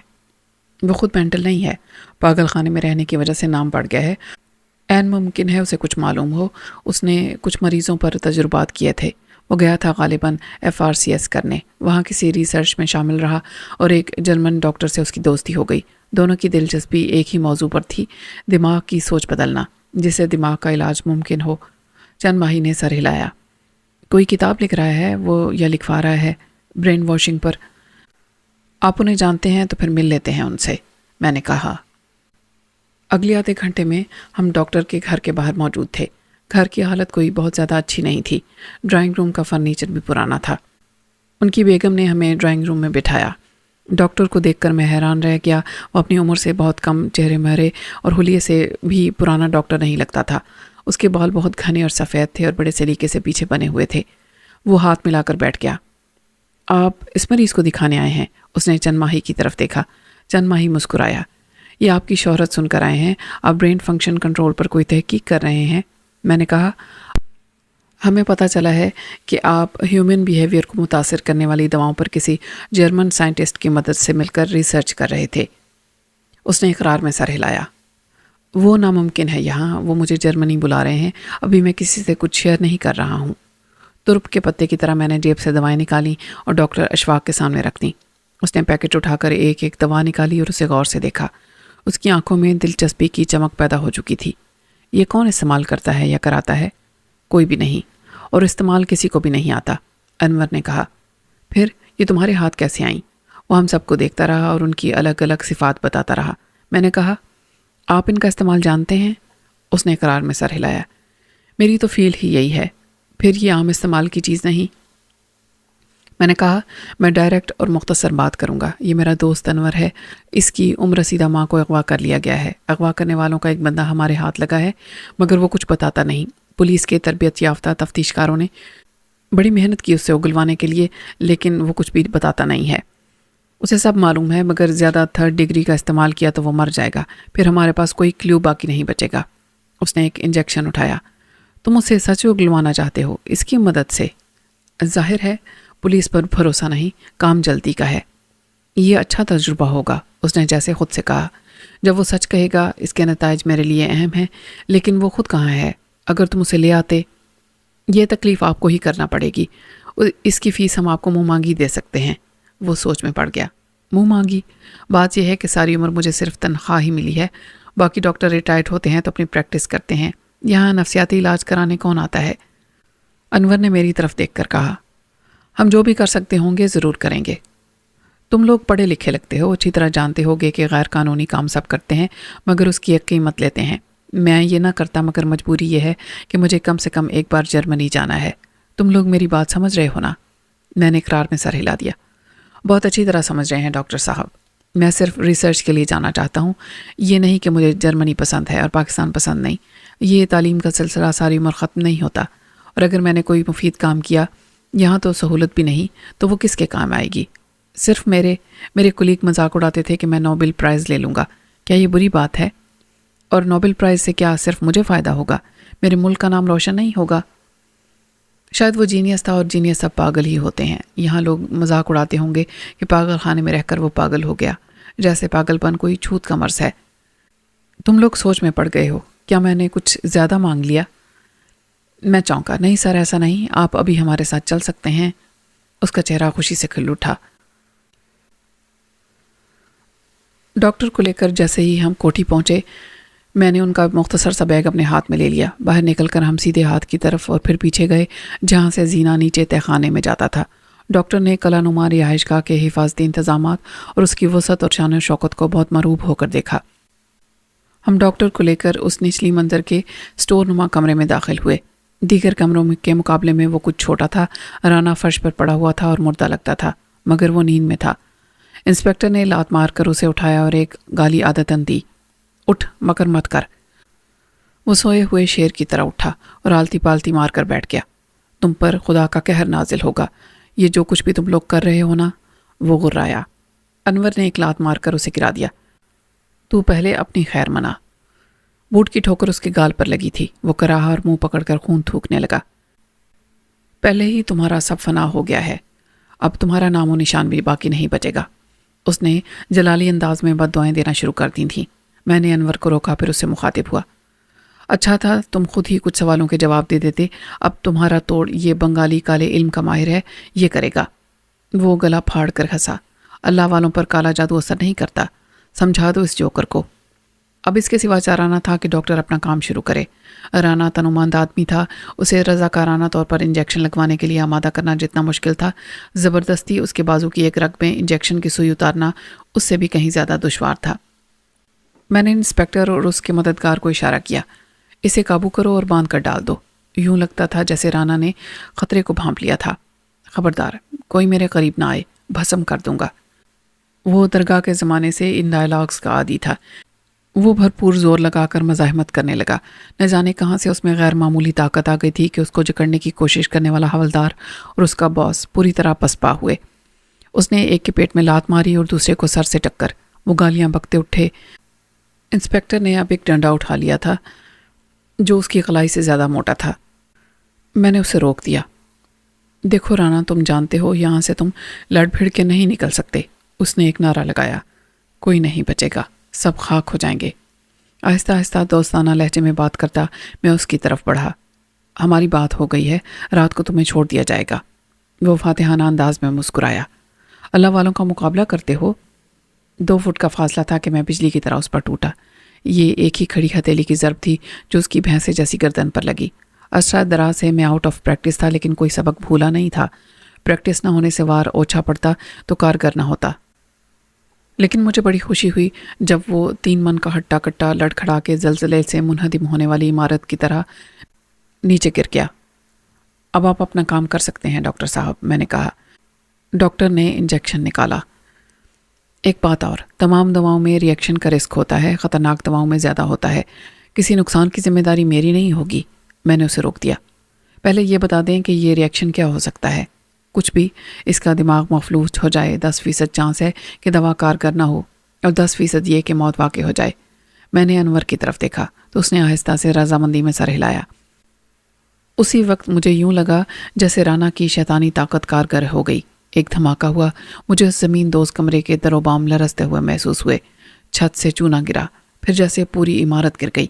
وہ خود مینٹل نہیں ہے، پاگل خانے میں رہنے کی وجہ سے نام پڑ گیا ہے۔ عین ممکن ہے اسے کچھ معلوم ہو، اس نے کچھ مریضوں پر تجربات کیے تھے۔ وہ گیا تھا غالباً FRCS کرنے، وہاں کسی ریسرچ میں شامل رہا اور ایک جرمن ڈاکٹر سے اس کی دوستی ہو گئی۔ دونوں کی دلچسپی ایک ہی موضوع پر تھی، دماغ کی سوچ بدلنا، جس سے دماغ کا علاج ممکن ہو۔ چند ماہی نے سر ہلایا۔ کوئی کتاب لکھ رہا ہے وہ، یا لکھوا رہا ہے برین واشنگ پر؟ آپ انہیں جانتے ہیں تو پھر مل لیتے ہیں ان سے، میں نے کہا۔ اگلے آدھے گھنٹے میں ہم ڈاکٹر کے گھر کے باہر موجود تھے۔ گھر کی حالت کوئی بہت زیادہ اچھی نہیں تھی، ڈرائنگ روم کا فرنیچر بھی پرانا تھا۔ ان کی بیگم نے ہمیں ڈرائنگ روم میں بٹھایا۔ ڈاکٹر کو دیکھ کر میں حیران رہ گیا۔ وہ اپنی عمر سے بہت کم، چہرے مہرے اور حلیے سے بھی پرانا ڈاکٹر نہیں لگتا تھا۔ اس کے بال بہت گھنے اور سفید تھے اور بڑے سلیقے سے پیچھے بنے ہوئے تھے۔ وہ ہاتھ ملا کر بیٹھ گیا۔ آپ اس مریض کو دکھانے آئے ہیں؟ اس نے چند ماہی کی طرف دیکھا۔ چند ماہی مسکرایا۔ یہ آپ کی شہرت سن کر آئے ہیں؟ آپ برین فنکشن کنٹرول پر کوئی تحقیق کر رہے ہیں؟ میں نے کہا، ہمیں پتہ چلا ہے کہ آپ ہیومن بیہیویئر کو متاثر کرنے والی دواؤں پر کسی جرمن سائنٹسٹ کی مدد سے مل کر ریسرچ کر رہے تھے۔ اس نے اقرار میں سر ہلایا۔ وہ ناممکن ہے، یہاں وہ مجھے جرمنی بلا رہے ہیں، ابھی میں کسی سے کچھ شیئر نہیں کر رہا ہوں۔ ترپ کے پتے کی طرح میں نے جیب سے دوائیں نکالی اور ڈاکٹر اشفاق کے سامنے رکھ دیں۔ اس نے پیکٹ اٹھا کر ایک ایک دوا نکالی اور اسے غور سے دیکھا۔ اس کی آنکھوں میں دلچسپی کی چمک پیدا ہو چکی تھی۔ یہ کون استعمال کرتا ہے یا کراتا ہے؟ کوئی بھی نہیں، اور استعمال کسی کو بھی نہیں آتا، انور نے کہا۔ پھر یہ تمہارے ہاتھ کیسے آئیں؟ وہ ہم سب کو دیکھتا رہا اور ان کی الگ الگ صفات بتاتا رہا۔ میں نے کہا، آپ ان کا استعمال جانتے ہیں؟ اس نے اقرار میں سر ہلایا۔ میری تو فیل ہی یہی ہے، پھر یہ عام استعمال کی چیز نہیں۔ میں نے کہا، میں ڈائریکٹ اور مختصر بات کروں گا۔ یہ میرا دوست انور ہے، اس کی عمر رسیدہ ماں کو اغوا کر لیا گیا ہے۔ اغوا کرنے والوں کا ایک بندہ ہمارے ہاتھ لگا ہے، مگر وہ کچھ بتاتا نہیں۔ پولیس کے تربیت یافتہ تفتیش کاروں نے بڑی محنت کی اس سے اگلوانے کے لیے، لیکن وہ کچھ بھی بتاتا نہیں ہے۔ اسے سب معلوم ہے، مگر زیادہ 3rd ڈگری کا استعمال کیا تو وہ مر جائے گا، پھر ہمارے پاس کوئی کلیو باقی نہیں بچے گا۔ اس نے ایک انجیکشن اٹھایا۔ تم اسے سچ اگلوانا چاہتے ہو اس کی مدد سے؟ ظاہر ہے پولیس پر بھروسہ نہیں، کام جلدی کا ہے۔ یہ اچھا تجربہ ہوگا، اس نے جیسے خود سے کہا۔ جب وہ سچ کہے گا اس کے نتائج میرے لیے اہم ہیں، لیکن وہ خود کہاں ہے؟ اگر تم اسے لے آتے، یہ تکلیف آپ کو ہی کرنا پڑے گی۔ اس کی فیس ہم آپ کو منہ مانگی دے سکتے ہیں۔ وہ سوچ میں پڑ گیا۔ منہ مانگی؟ بات یہ ہے کہ ساری عمر مجھے صرف تنخواہ ہی ملی ہے، باقی ڈاکٹر ریٹائرڈ ہوتے ہیں تو اپنی پریکٹس کرتے ہیں، یہاں نفسیاتی علاج کرانے کون آتا ہے؟ انور نے میری طرف دیکھ کر کہا، ہم جو بھی کر سکتے ہوں گے ضرور کریں گے۔ تم لوگ پڑھے لکھے لگتے ہو، اچھی طرح جانتے ہوگے کہ غیر قانونی کام سب کرتے ہیں، مگر اس کی ایک قیمت لیتے ہیں۔ میں یہ نہ کرتا، مگر مجبوری یہ ہے کہ مجھے کم سے کم ایک بار جرمنی جانا ہے۔ تم لوگ میری بات سمجھ رہے ہو نا؟ میں نے اقرار میں سر ہلا دیا۔ بہت اچھی طرح سمجھ رہے ہیں ڈاکٹر صاحب، میں صرف ریسرچ کے لیے جانا چاہتا ہوں، یہ نہیں کہ مجھے جرمنی پسند ہے اور پاکستان پسند نہیں۔ یہ تعلیم کا سلسلہ ساری عمر ختم نہیں ہوتا، اور اگر میں نے کوئی مفید کام کیا یہاں تو سہولت بھی نہیں، تو وہ کس کے کام آئے گی؟ صرف میرے کلیگ مذاق اڑاتے تھے کہ میں نوبل پرائز لے لوں گا، کیا یہ بری بات ہے؟ اور نوبل پرائز سے کیا صرف مجھے فائدہ ہوگا؟ میرے ملک کا نام روشن نہیں ہوگا؟ شاید وہ جینیس تھا، اور جینیس سب پاگل ہی ہوتے ہیں۔ یہاں لوگ مذاق اڑاتے ہوں گے کہ پاگل خانے میں رہ کر وہ پاگل ہو گیا، جیسے پاگل پن کوئی چھوت کا مرض ہے۔ تم لوگ سوچ میں پڑ گئے ہو، کیا میں نے کچھ زیادہ مانگ لیا؟ میں چونکا۔ نہیں سر، ایسا نہیں، آپ ابھی ہمارے ساتھ چل سکتے ہیں۔ اس کا چہرہ خوشی سے کھل اٹھا۔ ڈاکٹر کو لے کر جیسے ہی ہم کوٹھی پہنچے، میں نے ان کا مختصر سا بیگ اپنے ہاتھ میں لے لیا۔ باہر نکل کر ہم سیدھے ہاتھ کی طرف اور پھر پیچھے گئے، جہاں سے زینہ نیچے تہ خانے میں جاتا تھا۔ ڈاکٹر نے کلا نما رہائش گاہ کے حفاظتی انتظامات اور اس کی وسعت اور شان و شوکت کو بہت مرعوب ہو کر دیکھا۔ ہم ڈاکٹر کو لے کر اس نچلی منزل کے سٹور نما کمرے میں داخل ہوئے۔ دیگر کمروں کے مقابلے میں وہ کچھ چھوٹا تھا، رانا فرش پر پڑا ہوا تھا اور مردہ لگتا تھا، مگر وہ نیند میں تھا۔ انسپکٹر نے لات مار کر اسے اٹھایا اور ایک گالی عادتاً دی، اٹھ مگر مت کر۔ وہ سوئے ہوئے شیر کی طرح اٹھا اور آلتی پالتی مار کر بیٹھ گیا۔ تم پر خدا کا قہر نازل ہوگا، یہ جو کچھ بھی تم لوگ کر رہے ہو نا۔ وہ غرایا۔ انور نے ایک لات مار کر اسے گرا دیا۔ تو پہلے اپنی خیر منا۔ بوٹ کی ٹھوکر اس کے گال پر لگی تھی، وہ کراہا اور منہ پکڑ کر خون تھوکنے لگا۔ پہلے ہی تمہارا سب فنا ہو گیا ہے، اب تمہارا نام و نشان بھی باقی نہیں بچے گا۔ اس نے جلالی انداز میں بد دعائیں دینا شروع کر دی تھیں۔ میں نے انور کو روکا، پھر اس سے مخاطب ہوا۔ اچھا تھا تم خود ہی کچھ سوالوں کے جواب دے دیتے، اب تمہارا توڑ یہ بنگالی کالے علم کا ماہر ہے، یہ کرے گا۔ وہ گلا پھاڑ کر ہنسا۔ اللہ والوں پر کالا جادو اثر نہیں کرتا، سمجھا دو اس جوکر کو۔ اب اس کے سوا چارہ نہ تھا کہ ڈاکٹر اپنا کام شروع کرے۔ رانا تنومند آدمی تھا، اسے رضاکارانہ طور پر انجیکشن لگوانے کے لیے آمادہ کرنا جتنا مشکل تھا، زبردستی اس کے بازو کی ایک رگ میں انجیکشن کی سوئی اتارنا اس سے بھی کہیں زیادہ دشوار تھا۔ میں نے انسپکٹر اور اس کے مددگار کو اشارہ کیا، اسے قابو کرو اور باندھ کر ڈال دو۔ یوں لگتا تھا جیسے رانا نے خطرے کو بھانپ لیا تھا۔ خبردار کوئی میرے قریب نہ آئے، بھسم کر دوں گا۔ وہ درگاہ کے زمانے سے ان ڈائلاگز کا عادی تھا۔ وہ بھرپور زور لگا کر مزاحمت کرنے لگا۔ نہ جانے کہاں سے اس میں غیر معمولی طاقت آ گئی تھی کہ اس کو جکڑنے کی کوشش کرنے والا حوالدار اور اس کا باس پوری طرح پسپا ہوئے۔ اس نے ایک کے پیٹ میں لات ماری اور دوسرے کو سر سے ٹکر۔ وہ گالیاں بکتے اٹھے۔ انسپکٹر نے اب ایک ڈنڈا اٹھا لیا تھا جو اس کی کلائی سے زیادہ موٹا تھا۔ میں نے اسے روک دیا۔ دیکھو رانا، تم جانتے ہو یہاں سے تم لڑ بھڑ کے نہیں نکل سکتے۔ اس نے ایک نعرہ لگایا۔ کوئی نہیں بچے گا، سب خاک ہو جائیں گے۔ آہستہ آہستہ دوستانہ لہجے میں بات کرتا میں اس کی طرف بڑھا۔ ہماری بات ہو گئی ہے، رات کو تمہیں چھوڑ دیا جائے گا۔ وہ فاتحانہ انداز میں مسکرایا۔ اللہ والوں کا مقابلہ کرتے ہو؟ 2 فٹ کا فاصلہ تھا کہ میں بجلی کی طرح اس پر ٹوٹا۔ یہ ایک ہی کھڑی ہتھیلی کی ضرب تھی جو اس کی بھینسے جیسی گردن پر لگی۔ عرصہ دراز سے میں آؤٹ آف پریکٹس تھا، لیکن کوئی سبق بھولا نہیں تھا۔ پریکٹس نہ ہونے سے وار اوچھا پڑتا تو کارگر نہ ہوتا۔ لیکن مجھے بڑی خوشی ہوئی جب وہ 3 من کا ہٹا کٹا لڑکھڑا کے زلزلے سے منہدم ہونے والی عمارت کی طرح نیچے گر گیا۔ اب آپ اپنا کام کر سکتے ہیں ڈاکٹر صاحب، میں نے کہا۔ ڈاکٹر نے انجیکشن نکالا۔ ایک بات اور، تمام دواؤں میں ری ایکشن کا رسک ہوتا ہے، خطرناک دواؤں میں زیادہ ہوتا ہے۔ کسی نقصان کی ذمہ داری میری نہیں ہوگی۔ میں نے اسے روک دیا۔ پہلے یہ بتا دیں کہ یہ ری ایکشن کیا ہو سکتا ہے؟ کچھ بھی، اس کا دماغ مفلوج ہو جائے، 10% چانس ہے کہ دوا کارگر نہ ہو، اور 10% یہ کہ موت واقع ہو جائے۔ میں نے انور کی طرف دیکھا تو اس نے آہستہ سے رضامندی میں سر ہلایا۔ اسی وقت مجھے یوں لگا جیسے رانا کی شیطانی طاقت کارگر ہو گئی۔ ایک دھماکہ ہوا، مجھے اس زمین دوز کمرے کے در و بام لرزتے ہوئے محسوس ہوئے۔ چھت سے چونا گرا، پھر جیسے پوری عمارت گر گئی۔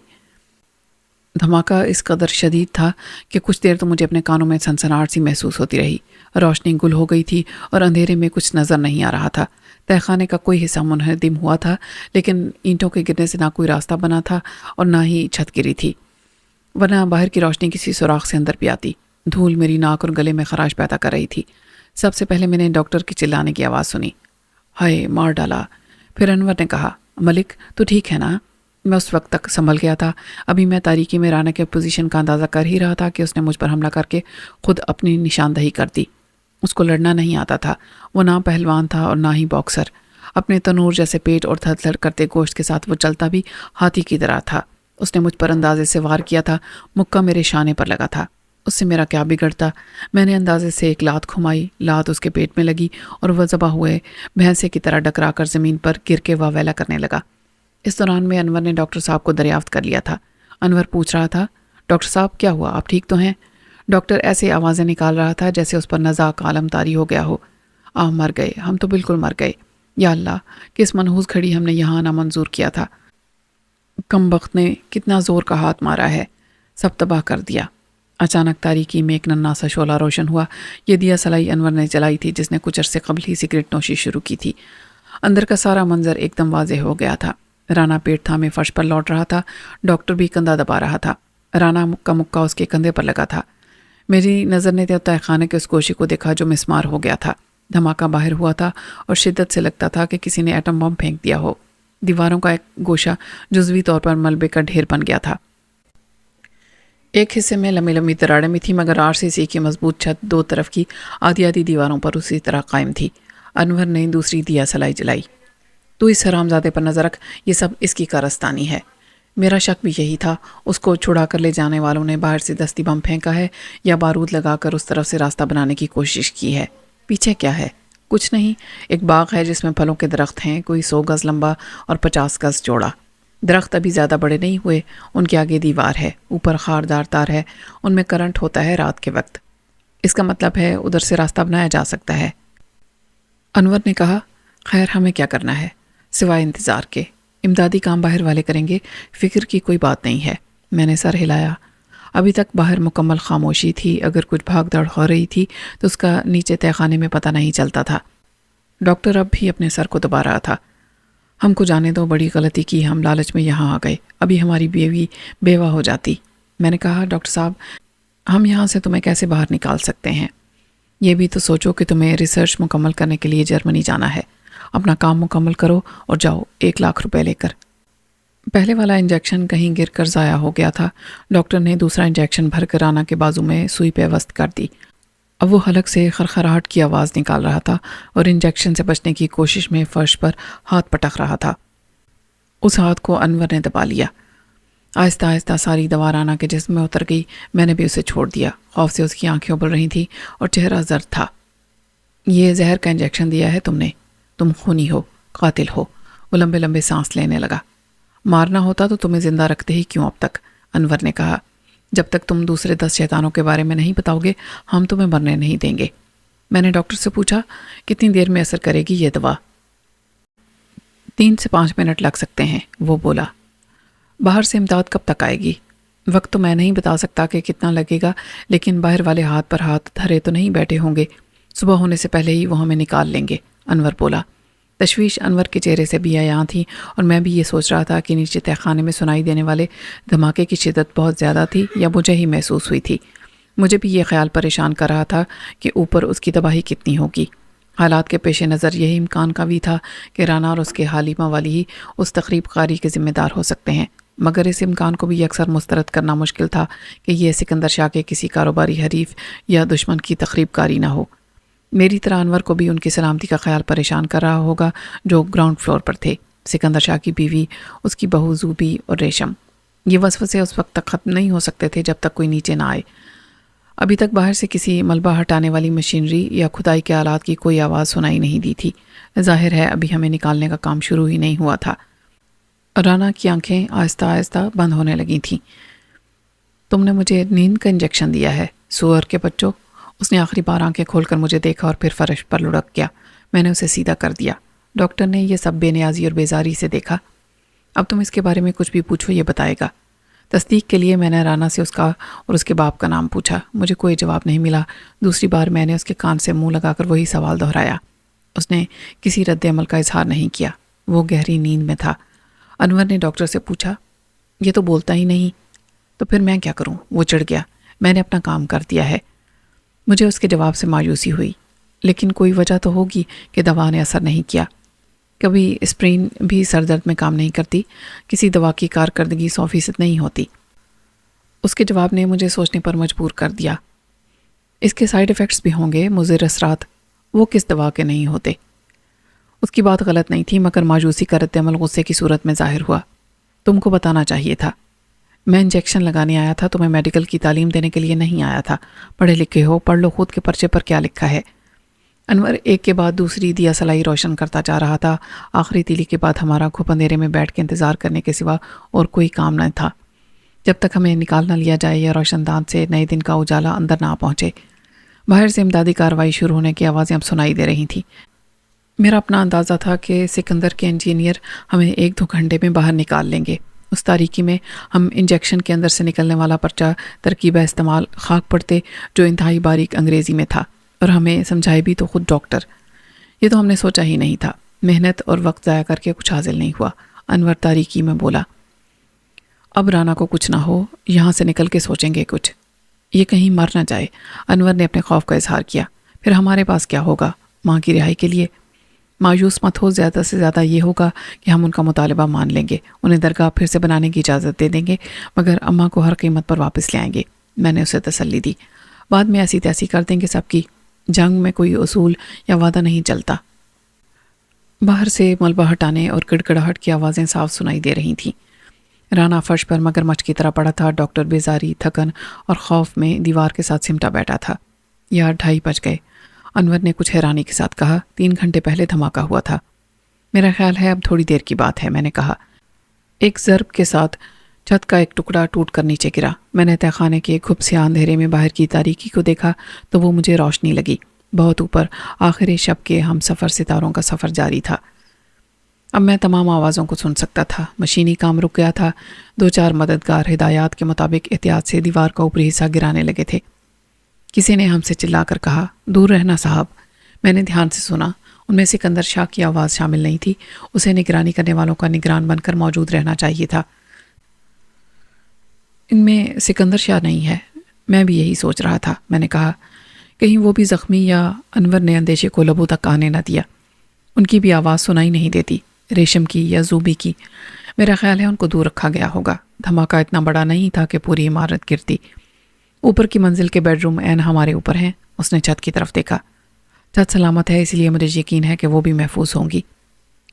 دھماکہ اس قدر شدید تھا کہ کچھ دیر تو مجھے اپنے کانوں میں سنسناہٹ سی محسوس ہوتی رہی۔ روشنی گل ہو گئی تھی اور اندھیرے میں کچھ نظر نہیں آ رہا تھا۔ تہہ خانے کا کوئی حصہ منہدم ہوا تھا، لیکن اینٹوں کے گرنے سے نہ کوئی راستہ بنا تھا اور نہ ہی چھت گری تھی، ورنہ باہر کی روشنی کسی سوراخ سے اندر بھی آتی۔ دھول میری ناک اور گلے میں خراش پیدا کر رہی تھی۔ سب سے پہلے میں نے ڈاکٹر کی چلانے کی آواز سنی، ہائے مار ڈالا۔ پھر انور نے کہا، ملک تو ٹھیک ہے نا؟ میں اس وقت تک سنبھل گیا تھا۔ ابھی میں تاریکی میں رانا کے پوزیشن کا اندازہ کر ہی رہا تھا کہ اس نے مجھ پر حملہ کر کے خود اپنی نشاندہی کر دی۔ اس کو لڑنا نہیں آتا تھا، وہ نہ پہلوان تھا اور نہ ہی باکسر۔ اپنے تنور جیسے پیٹ اور دھڑ دھڑ کرتے گوشت کے ساتھ وہ چلتا بھی ہاتھی کی طرح تھا۔ اس نے مجھ پر اندازے سے وار کیا تھا، مکہ میرے شانے پر لگا تھا۔ اس سے میرا کیا بگڑتا؟ میں نے اندازے سے ایک لات گھمائی، لات اس کے پیٹ میں لگی اور وہ ذبح ہوئے بھینسے کی طرح ڈکرا کر زمین پر گر کے واویلا کرنے لگا۔ اس دوران میں انور نے ڈاکٹر صاحب کو دریافت کر لیا تھا۔ انور پوچھ رہا تھا، ڈاکٹر صاحب کیا ہوا، آپ ٹھیک تو ہیں؟ ڈاکٹر ایسے آوازیں نکال رہا تھا جیسے اس پر نزاع عالم طاری ہو گیا ہو۔ مر گئے، ہم تو بالکل مر گئے۔ یا اللہ، کس منحوس گھڑی ہم نے یہاں آنا منظور کیا تھا۔ کم بخت نے کتنا زور کا ہاتھ مارا ہے، سب تباہ کر دیا۔ اچانک تاریکی میں ایک ننھا سا شعلہ روشن ہوا۔ یہ دیا سلائی انور نے جلائی تھی، جس نے کچھ عرصے قبل ہی سگریٹ نوشی شروع کی تھی۔ اندر کا سارا منظر ایک دم واضح ہو گیا تھا۔ رانا پیٹ تھامے فرش پر لوٹ رہا تھا، ڈاکٹر بھی کندھا دبا رہا تھا۔ رانا مکہ مکہ اس کے کندھے پر لگا تھا۔ میری نظر نے تہ خانے کے اس گوشے کو دیکھا جو مسمار ہو گیا تھا۔ دھماکہ باہر ہوا تھا اور شدت سے لگتا تھا کہ کسی نے ایٹم بم پھینک دیا ہو۔ دیواروں کا ایک گوشہ جزوی طور پر ملبے کا ڈھیر بن گیا تھا۔ ایک حصے میں لمبی لمبی دراڑیں بھی تھیں، مگر RCC کی مضبوط چھت دو طرف کی آدھی آدھی دیواروں پر اسی طرح قائم تھی۔ انور نے دوسری دیا سلائی جلائی۔ تو اس حرامزادے پر نظر رکھ، یہ سب اس کی کارستانی ہے۔ میرا شک بھی یہی تھا۔ اس کو چھڑا کر لے جانے والوں نے باہر سے دستی بم پھینکا ہے یا بارود لگا کر اس طرف سے راستہ بنانے کی کوشش کی ہے۔ پیچھے کیا ہے؟ کچھ نہیں، ایک باغ ہے جس میں پھلوں کے درخت ہیں، کوئی 100 گز لمبا اور 50 گز چوڑا۔ درخت ابھی زیادہ بڑے نہیں ہوئے، ان کے آگے دیوار ہے، اوپر خاردار تار ہے، ان میں کرنٹ ہوتا ہے رات کے وقت۔ اس کا مطلب ہے ادھر سے راستہ بنایا جا سکتا ہے۔ انور نے کہا، خیر ہمیں کیا کرنا ہے سوائے انتظار کے، امدادی کام باہر والے کریں گے، فکر کی کوئی بات نہیں ہے۔ میں نے سر ہلایا۔ ابھی تک باہر مکمل خاموشی تھی، اگر کچھ بھاگ دوڑ ہو رہی تھی تو اس کا نیچے تہہ خانے میں پتہ نہیں چلتا تھا۔ ڈاکٹر اب بھی اپنے سر کو دبا رہا تھا۔ ہم کو جانے دو، بڑی غلطی کی، ہم لالچ میں یہاں آ گئے، ابھی ہماری بیوی بیوہ ہو جاتی۔ میں نے کہا، ڈاکٹر صاحب ہم یہاں سے تمہیں کیسے باہر نکال سکتے ہیں؟ یہ بھی تو سوچو کہ تمہیں ریسرچ مکمل کرنے کے لیے جرمنی جانا ہے۔ اپنا کام مکمل کرو اور جاؤ 1 لاکھ روپے لے کر۔ پہلے والا انجیکشن کہیں گر کر ضائع ہو گیا تھا۔ ڈاکٹر نے دوسرا انجیکشن بھر کر رانا کے بازو میں سوئی پیوست کر دی۔ اب وہ حلق سے خرخراہٹ کی آواز نکال رہا تھا اور انجیکشن سے بچنے کی کوشش میں فرش پر ہاتھ پٹک رہا تھا۔ اس ہاتھ کو انور نے دبا لیا۔ آہستہ آہستہ ساری دوا رانا کے جسم میں اتر گئی۔ میں نے بھی اسے چھوڑ دیا۔ خوف سے اس کی آنکھیں ابل رہی تھیں اور چہرہ زرد تھا۔ یہ زہر کا انجیکشن دیا ہے تم نے، تم خونی ہو، قاتل ہو۔ وہ لمبے لمبے سانس لینے لگا۔ مارنا ہوتا تو تمہیں زندہ رکھتے ہی کیوں اب تک؟ انور نے کہا، جب تک تم دوسرے 10 شیطانوں کے بارے میں نہیں بتاؤ گے ہم تمہیں مرنے نہیں دیں گے۔ میں نے ڈاکٹر سے پوچھا، کتنی دیر میں اثر کرے گی یہ دوا؟ 3 سے 5 منٹ لگ سکتے ہیں، وہ بولا۔ باہر سے امداد کب تک آئے گی؟ وقت تو میں نہیں بتا سکتا کہ کتنا لگے گا، لیکن باہر والے ہاتھ پر ہاتھ دھرے تو نہیں بیٹھے ہوں گے، صبح ہونے سے پہلے ہی وہ ہمیں نکال لیں گے، انور بولا۔ تشویش انور کے چہرے سے بھی عیاں تھی اور میں بھی یہ سوچ رہا تھا کہ نیچے تہہ خانے میں سنائی دینے والے دھماکے کی شدت بہت زیادہ تھی یا مجھے ہی محسوس ہوئی تھی۔ مجھے بھی یہ خیال پریشان کر رہا تھا کہ اوپر اس کی تباہی کتنی ہوگی۔ حالات کے پیش نظر یہی امکان قوی تھا کہ رانا اور اس کے حالیمہ والی ہی اس تقریب کاری کے ذمہ دار ہو سکتے ہیں، مگر اس امکان کو بھی اکثر مسترد کرنا مشکل تھا کہ یہ سکندر شاہ کے کسی کاروباری حریف یا دشمن کی تقریب کاری نہ ہو۔ میری طرح انور کو بھی ان کی سلامتی کا خیال پریشان کر رہا ہوگا جو گراؤنڈ فلور پر تھے، سکندر شاہ کی بیوی، اس کی بہو زوبی اور ریشم۔ یہ وسوسے اس وقت تک ختم نہیں ہو سکتے تھے جب تک کوئی نیچے نہ آئے۔ ابھی تک باہر سے کسی ملبہ ہٹانے والی مشینری یا کھدائی کے آلات کی کوئی آواز سنائی نہیں دی تھی۔ ظاہر ہے ابھی ہمیں نکالنے کا کام شروع ہی نہیں ہوا تھا۔ رانا کی آنکھیں آہستہ آہستہ بند ہونے لگی تھیں۔ تم نے مجھے نیند کا انجیکشن دیا ہے سور کے بچوں۔ اس نے آخری بار آنکھیں کھول کر مجھے دیکھا اور پھر فرش پر لڑک گیا۔ میں نے اسے سیدھا کر دیا۔ ڈاکٹر نے یہ سب بے نیازی اور بیزاری سے دیکھا۔ اب تم اس کے بارے میں کچھ بھی پوچھو، یہ بتائے گا۔ تصدیق کے لیے میں نے رانا سے اس کا اور اس کے باپ کا نام پوچھا۔ مجھے کوئی جواب نہیں ملا۔ دوسری بار میں نے اس کے کان سے منہ لگا کر وہی سوال دہرایا۔ اس نے کسی رد عمل کا اظہار نہیں کیا۔ وہ گہری نیند میں تھا۔ انور نے ڈاکٹر سے پوچھا، یہ تو بولتا ہی نہیں، تو پھر میں کیا کروں؟ وہ چڑھ گیا۔ میں نے اپنا کام کر دیا ہے۔ مجھے اس کے جواب سے مایوسی ہوئی، لیکن کوئی وجہ تو ہوگی کہ دوا نے اثر نہیں کیا۔ کبھی اسپرین بھی سر درد میں کام نہیں کرتی، کسی دوا کی کارکردگی 100% نہیں ہوتی۔ اس کے جواب نے مجھے سوچنے پر مجبور کر دیا۔ اس کے سائیڈ ایفیکٹس بھی ہوں گے، مضر اثرات، وہ کس دوا کے نہیں ہوتے؟ اس کی بات غلط نہیں تھی، مگر مایوسی کا رد عمل غصے کی صورت میں ظاہر ہوا۔ تم کو بتانا چاہیے تھا۔ میں انجیکشن لگانے آیا تھا، تمہیں میڈیکل کی تعلیم دینے کے لیے نہیں آیا تھا۔ پڑھے لکھے ہو، پڑھ لو خود کے پرچے پر کیا لکھا ہے۔ انور ایک کے بعد دوسری دیا سلائی روشن کرتا جا رہا تھا۔ آخری تیلی کے بعد ہمارا گھپ اندھیرے میں بیٹھ کے انتظار کرنے کے سوا اور کوئی کام نہ تھا، جب تک ہمیں نکال نہ لیا جائے یا روشن دان سے نئے دن کا اجالا اندر نہ پہنچے۔ باہر سے امدادی کارروائی شروع ہونے کی آوازیں اب سنائی دے رہی تھیں۔ میرا اپنا اندازہ تھا کہ سکندر کے انجینئر ہمیں 1-2 گھنٹے میں باہر نکال لیں گے۔ اس تاریکی میں ہم انجیکشن کے اندر سے نکلنے والا پرچہ ترکیبہ استعمال خاک پڑتے جو انتہائی باریک انگریزی میں تھا، اور ہمیں سمجھائے بھی تو خود ڈاکٹر۔ یہ تو ہم نے سوچا ہی نہیں تھا۔ محنت اور وقت ضائع کر کے کچھ حاصل نہیں ہوا۔ انور تاریکی میں بولا، اب رانا کو کچھ نہ ہو، یہاں سے نکل کے سوچیں گے کچھ، یہ کہیں مر نہ جائے۔ انور نے اپنے خوف کا اظہار کیا۔ پھر ہمارے پاس کیا ہوگا ماں کی رہائی کے لیے؟ مایوس مت ہو، زیادہ سے زیادہ یہ ہوگا کہ ہم ان کا مطالبہ مان لیں گے، انہیں درگاہ پھر سے بنانے کی اجازت دے دیں گے، مگر اماں کو ہر قیمت پر واپس لے آئیں گے۔ میں نے اسے تسلی دی۔ بعد میں ایسی تیسی کر دیں گے سب کی، جنگ میں کوئی اصول یا وعدہ نہیں چلتا۔ باہر سے ملبہ ہٹانے اور گڑگڑاہٹ کی آوازیں صاف سنائی دے رہی تھیں۔ رانا فرش پر مگرمچھ کی طرح پڑا تھا۔ ڈاکٹر بیزاری، تھکن اور خوف میں دیوار کے ساتھ سمٹا بیٹھا تھا۔ 2:30 بج گئے۔ انور نے کچھ حیرانی کے ساتھ کہا، 3 گھنٹے پہلے دھماکہ ہوا تھا۔ میرا خیال ہے اب تھوڑی دیر کی بات ہے، میں نے کہا۔ ایک ضرب کے ساتھ چھت کا ایک ٹکڑا ٹوٹ کر نیچے گرا۔ میں نے تہہ خانے کے گھپسیاں اندھیرے میں باہر کی تاریکی کو دیکھا تو وہ مجھے روشنی لگی۔ بہت اوپر آخر شب کے ہم سفر ستاروں کا سفر جاری تھا۔ اب میں تمام آوازوں کو سن سکتا تھا۔ مشینی کام رک گیا تھا۔ 2-4 مددگار ہدایات کے مطابق احتیاط سے دیوار کا اوپری حصہ گرانے لگے تھے۔ کسی نے ہم سے چلا کر کہا، دور رہنا صاحب۔ میں نے دھیان سے سنا۔ ان میں سکندر شاہ کی آواز شامل نہیں تھی۔ اسے نگرانی کرنے والوں کا نگران بن کر موجود رہنا چاہیے تھا۔ ان میں سکندر شاہ نہیں ہے، میں بھی یہی سوچ رہا تھا۔ میں نے کہا، کہیں وہ بھی زخمی؟ یا انور نے اندیشے کو لبوں تک آنے نہ دیا۔ ان کی بھی آواز سنائی نہیں دیتی، ریشم کی یا زوبی کی۔ میرا خیال ہے ان کو دور رکھا گیا ہوگا۔ دھماکہ اتنا بڑا نہیں تھا کہ پوری عمارت گرتی۔ اوپر کی منزل کے بیڈ روم عین ہمارے اوپر ہیں۔ اس نے چھت کی طرف دیکھا۔ چھت سلامت ہے، اس لیے مجھے یقین ہے کہ وہ بھی محفوظ ہوں گی۔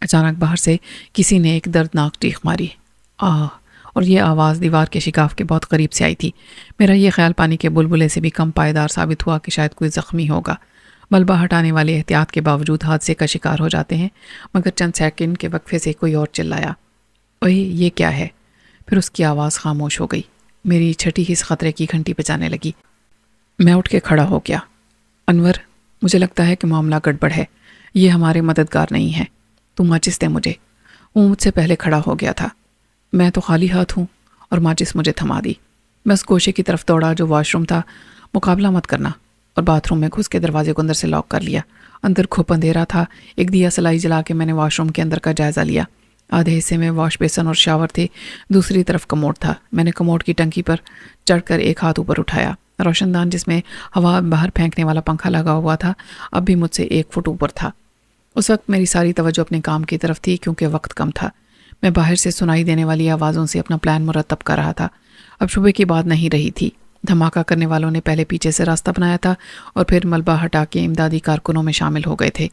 اچانک باہر سے کسی نے ایک دردناک چیخ ماری، آہ! اور یہ آواز دیوار کے شگاف کے بہت قریب سے آئی تھی۔ میرا یہ خیال پانی کے بلبلے سے بھی کم پائیدار ثابت ہوا کہ شاید کوئی زخمی ہوگا۔ ملبہ ہٹانے والے احتیاط کے باوجود حادثے کا شکار ہو جاتے ہیں، مگر چند سیکنڈ کے وقفے سے کوئی اور چلایا، اوہ یہ کیا ہے؟ پھر اس کی آواز خاموش ہو گئی۔ میری چھٹی حس خطرے کی گھنٹی بجانے لگی۔ میں اٹھ کے کھڑا ہو گیا۔ انور، مجھے لگتا ہے کہ معاملہ گڑبڑ ہے۔ یہ ہمارے مددگار نہیں ہیں۔ تو ماچس دے مجھے۔ وہ مجھ سے پہلے کھڑا ہو گیا تھا۔ میں تو خالی ہاتھ ہوں، اور ماچس مجھے تھما دی۔ میں اس گوشے کی طرف دوڑا جو واش روم تھا۔ مقابلہ مت کرنا، اور باتھ روم میں گھس کے دروازے کو اندر سے لاک کر لیا۔ اندر گھپ اندھیرا تھا۔ ایک دیا سلائی جلا کے میں نے واش روم کے اندر کا جائزہ لیا۔ آدھے حصے میں واش بیسن اور شاور تھے، دوسری طرف کموڈ تھا۔ میں نے کموڈ کی ٹنکی پر چڑھ کر ایک ہاتھ اوپر اٹھایا۔ روشن دان جس میں ہوا باہر پھینکنے والا پنکھا لگا ہوا تھا اب بھی مجھ سے 1 فٹ اوپر تھا۔ اس وقت میری ساری توجہ اپنے کام کی طرف تھی کیونکہ وقت کم تھا۔ میں باہر سے سنائی دینے والی آوازوں سے اپنا پلان مرتب کر رہا تھا۔ اب شبے کی بات نہیں رہی تھی۔ دھماکہ کرنے والوں نے پہلے پیچھے سے راستہ بنایا تھا اور پھر ملبہ ہٹا کے امدادی کارکنوں میں شامل ہو گئے تھے۔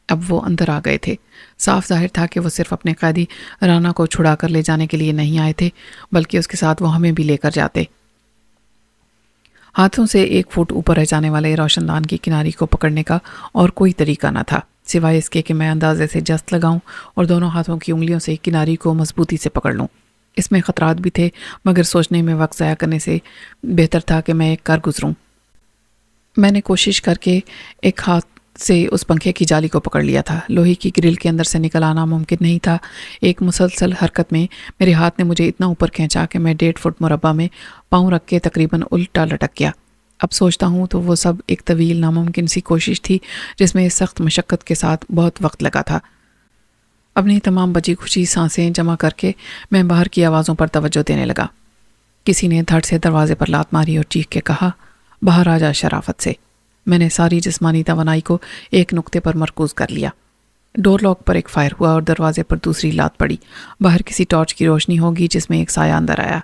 اب وہ اندر آ گئے تھے۔ صاف ظاہر تھا کہ وہ صرف اپنے قیدی رانا کو چھڑا کر لے جانے کے لیے نہیں آئے تھے بلکہ اس کے ساتھ وہ ہمیں بھی لے کر جاتے۔ ہاتھوں سے 1 فٹ اوپر رہ جانے والے روشن دان کی کناری کو پکڑنے کا اور کوئی طریقہ نہ تھا سوائے اس کے کہ میں اندازے سے جست لگاؤں اور دونوں ہاتھوں کی انگلیوں سے کناری کو مضبوطی سے پکڑ لوں۔ اس میں خطرات بھی تھے مگر سوچنے میں وقت ضائع کرنے سے بہتر تھا کہ میں ایک کر گزروں۔ میں نے کوشش کر کے ایک ہاتھ سے اس پنکھے کی جالی کو پکڑ لیا تھا۔ لوہے کی گرل کے اندر سے نکل آنا ممکن نہیں تھا۔ ایک مسلسل حرکت میں میرے ہاتھ نے مجھے اتنا اوپر کھینچا کہ میں 1.5 فٹ مربع میں پاؤں رکھ کے تقریباً الٹا لٹک گیا۔ اب سوچتا ہوں تو وہ سب ایک طویل ناممکن سی کوشش تھی جس میں سخت مشقت کے ساتھ بہت وقت لگا تھا۔ اپنی تمام بچی کھچی سانسیں جمع کر کے میں باہر کی آوازوں پر توجہ دینے لگا۔ کسی نے دھڑ سے دروازے پر لات ماری اور چیخ کے کہا، باہر آ جا شرافت سے۔ میں نے ساری جسمانی توانائی کو ایک نقطے پر مرکوز کر لیا۔ ڈور لاک پر ایک فائر ہوا اور دروازے پر دوسری لات پڑی۔ باہر کسی ٹارچ کی روشنی ہوگی جس میں ایک سایہ اندر آیا۔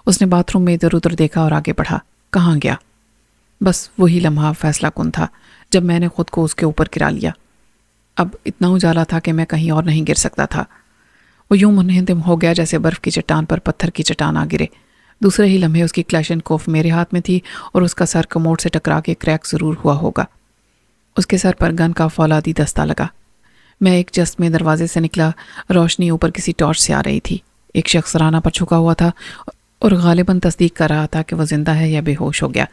اس نے باتھ روم میں ادھر ادھر دیکھا اور آگے بڑھا۔ کہاں گیا؟ بس وہی لمحہ فیصلہ کن تھا جب میں نے خود کو اس کے اوپر گرا لیا۔ اب اتنا اجالا تھا کہ میں کہیں اور نہیں گر سکتا تھا۔ وہ یوں منہدم ہو گیا جیسے برف کی چٹان پر پتھر کی چٹان آ گرے۔ دوسرے ہی لمحے اس کی کلاشنکوف میرے ہاتھ میں تھی اور اس کا سر کموڈ سے ٹکرا کے کریک ضرور ہوا ہوگا۔ اس کے سر پر گن کا فولادی دستہ لگا۔ میں ایک جست میں دروازے سے نکلا۔ روشنی اوپر کسی ٹارچ سے آ رہی تھی۔ ایک شخص رانا پر چھکا ہوا تھا اور غالباً تصدیق کر رہا تھا کہ وہ زندہ ہے یا بے ہوش ہو گیا۔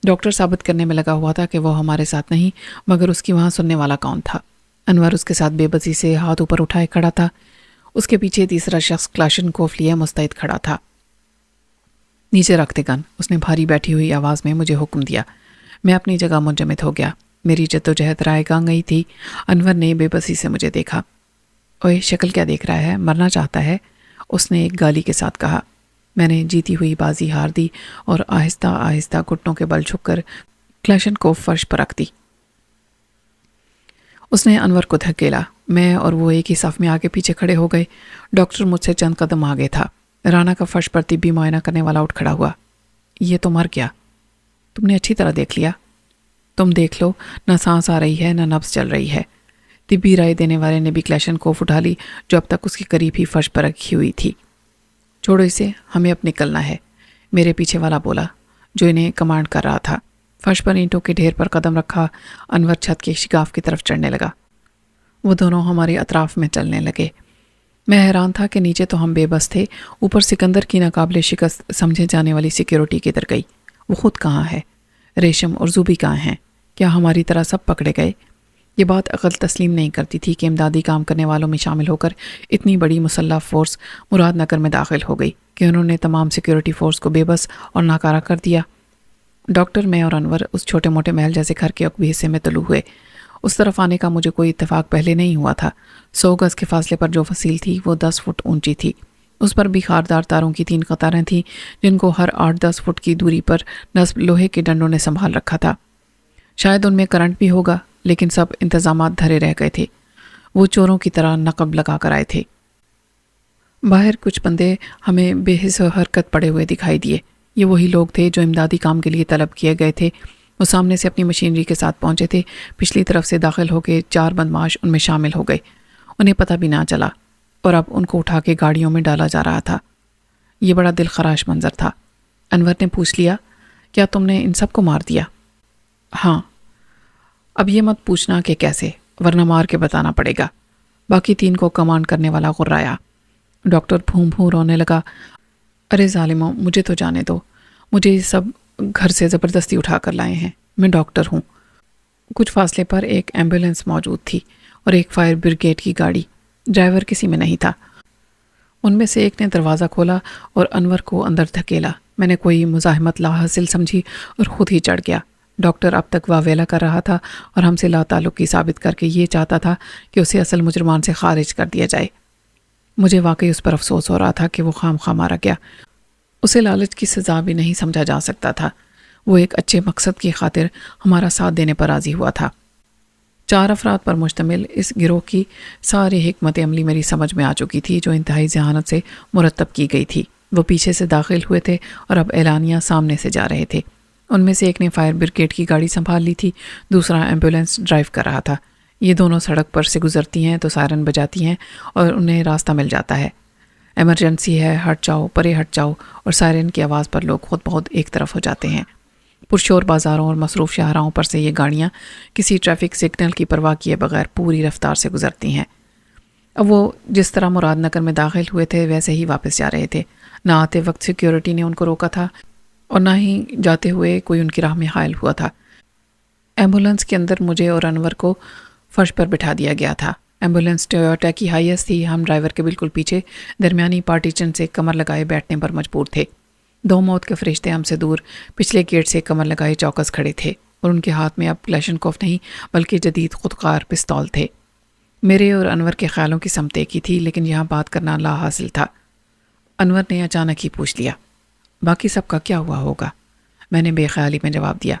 ڈاکٹر ثابت کرنے میں لگا ہوا تھا کہ وہ ہمارے ساتھ نہیں مگر اس کی وہاں سننے والا کون تھا۔ انور اس کے ساتھ بے بسی سے ہاتھ اوپر اٹھائے کھڑا تھا۔ اس کے پیچھے تیسرا شخص کلاشنکوف لیے مستعد کھڑا تھا۔ نیچے رکھ دے گن، اس نے بھاری بیٹھی ہوئی آواز میں مجھے حکم دیا۔ میں اپنی جگہ منجمد ہو گیا۔ میری جدوجہد رائے گاں گئی تھی۔ انور نے بے بسی سے مجھے دیکھا۔ اوئے شکل کیا دیکھ رہا ہے؟ مرنا چاہتا ہے؟ اس نے ایک گالی کے ساتھ کہا۔ میں نے جیتی ہوئی بازی ہار دی اور آہستہ آہستہ گھٹنوں کے بل جھک کر کلاشنکوف فرش پر رکھ دی۔ اس نے انور کو دھکیلا۔ میں اور وہ ایک ہی صف میں آگے پیچھے کھڑے ہو گئے۔ ڈاکٹر مجھ سے چند قدم آگے تھا۔ رانا کا فرش پر طبی معائنہ کرنے والا اٹھ کھڑا ہوا۔ یہ تو مر گیا۔ تم نے اچھی طرح دیکھ لیا؟ تم دیکھ لو، نہ سانس آ رہی ہے نہ نبض چل رہی ہے۔ طبی رائے دینے والے نے بھی کلاشنکوف اٹھا لی جو اب تک اس کے قریب ہی فرش پر رکھی ہوئی تھی۔ چھوڑو اسے، ہمیں اب نکلنا ہے، میرے پیچھے والا بولا جو انہیں کمانڈ کر رہا تھا۔ فرش پر اینٹوں کے ڈھیر پر قدم رکھا انور چھت کے شگاف کی طرف چڑھنے لگا۔ وہ دونوں ہمارے اطراف میں چلنے لگے۔ میں حیران تھا کہ نیچے تو ہم بے بس تھے، اوپر سکندر کی ناقابل شکست سمجھے جانے والی سیکیورٹی کدھر گئی؟ وہ خود کہاں ہے؟ ریشم اور زوبی کہاں ہیں؟ کیا ہماری طرح سب پکڑے گئے؟ یہ بات عقل تسلیم نہیں کرتی تھی کہ امدادی کام کرنے والوں میں شامل ہو کر اتنی بڑی مسلح فورس مراد نگر میں داخل ہو گئی کہ انہوں نے تمام سیکیورٹی فورس کو بے بس اور ناکارہ کر دیا۔ ڈاکٹر، میں اور انور اس چھوٹے موٹے محل جیسے گھر کے عقبی حصے میں طلوع ہوئے۔ اس طرف آنے کا مجھے کوئی اتفاق پہلے نہیں ہوا تھا۔ 100 گز کے فاصلے پر جو فصیل تھی وہ 10 فٹ اونچی تھی۔ اس پر بھی خاردار تاروں کی 3 قطاریں تھیں جن کو ہر 8-10 فٹ کی دوری پر نصب لوہے کے ڈنڈوں نے سنبھال رکھا تھا۔ شاید ان میں کرنٹ بھی ہوگا لیکن سب انتظامات دھرے رہ گئے تھے۔ وہ چوروں کی طرح نقب لگا کر آئے تھے۔ باہر کچھ بندے ہمیں بے حس و حرکت پڑے ہوئے دکھائی دیے۔ یہ وہی لوگ تھے جو امدادی کام کے لیے طلب کیے گئے تھے۔ وہ سامنے سے اپنی مشینری کے ساتھ پہنچے تھے۔ پچھلی طرف سے داخل ہو کے 4 بدمعاش ان میں شامل ہو گئے۔ انہیں پتہ بھی نہ چلا اور اب ان کو اٹھا کے گاڑیوں میں ڈالا جا رہا تھا۔ یہ بڑا دل خراش منظر تھا۔ انور نے پوچھ لیا، کیا تم نے ان سب کو مار دیا؟ ہاں۔ اب یہ مت پوچھنا کہ کیسے، ورنہ مار کے بتانا پڑے گا۔ باقی 3 کو کمانڈ کرنے والا غرایا۔ ڈاکٹر بھون بھون رونے لگا۔ ارے ظالموں، مجھے تو جانے دو، مجھے یہ سب گھر سے زبردستی اٹھا کر لائے ہیں، میں ڈاکٹر ہوں۔ کچھ فاصلے پر ایک ایمبولینس موجود تھی اور ایک فائر بریگیڈ کی گاڑی۔ ڈرائیور کسی میں نہیں تھا۔ ان میں سے ایک نے دروازہ کھولا اور انور کو اندر دھکیلا۔ میں نے کوئی مزاحمت لا حاصل سمجھی اور خود ہی چڑھ گیا۔ ڈاکٹر اب تک واویلا کر رہا تھا اور ہم سے لا تعلقی ثابت کر کے یہ چاہتا تھا کہ اسے اصل مجرمان سے خارج کر دیا جائے۔ مجھے واقعی اس پر افسوس ہو رہا تھا کہ وہ خام خواہ مارا گیا۔ اسے لالچ کی سزا بھی نہیں سمجھا جا سکتا تھا۔ وہ ایک اچھے مقصد کی خاطر ہمارا ساتھ دینے پر راضی ہوا تھا۔ 4 افراد پر مشتمل اس گروہ کی ساری حکمت عملی میری سمجھ میں آ چکی تھی، جو انتہائی ذہانت سے مرتب کی گئی تھی۔ وہ پیچھے سے داخل ہوئے تھے اور اب اعلانیہ سامنے سے جا رہے تھے۔ ان میں سے ایک نے فائر بریگیڈ کی گاڑی سنبھال لی تھی، دوسرا ایمبولینس ڈرائیو کر رہا تھا۔ یہ دونوں سڑک پر سے گزرتی ہیں تو سائرن بجاتی ہیں اور انہیں راستہ مل جاتا ہے۔ ایمرجنسی ہے، ہٹ جاؤ، پرے ہٹ جاؤ، اور سائرن کی آواز پر لوگ خود بخود ایک طرف ہو جاتے ہیں۔ پرشور بازاروں اور مصروف شاہراہوں پر سے یہ گاڑیاں کسی ٹریفک سگنل کی پرواہ کیے بغیر پوری رفتار سے گزرتی ہیں۔ اب وہ جس طرح مراد نگر میں داخل ہوئے تھے ویسے ہی واپس جا رہے تھے۔ نہ آتے وقت سیکیورٹی نے ان کو روکا تھا اور نہ ہی جاتے ہوئے کوئی ان کی راہ میں حائل ہوا تھا۔ ایمبولینس کے اندر مجھے اور انور کو فرش پر بٹھا دیا گیا تھا۔ ایمبولینس ٹویوٹا کی ہائیس تھی۔ ہم ڈرائیور کے بالکل پیچھے درمیانی پارٹیشن سے کمر لگائے بیٹھنے پر مجبور تھے۔ 2 موت کے فرشتے ہم سے دور پچھلے گیٹ سے کمر لگائے چوکس کھڑے تھے اور ان کے ہاتھ میں اب کلاشنکوف نہیں بلکہ جدید خودکار پستول تھے۔ میرے اور انور کے خیالوں کی سمت ایک ہی تھی، لیکن یہاں بات کرنا لا حاصل تھا۔ انور نے اچانک ہی پوچھ لیا، باقی سب کا کیا ہوا ہوگا؟ میں نے بے خیالی میں جواب دیا،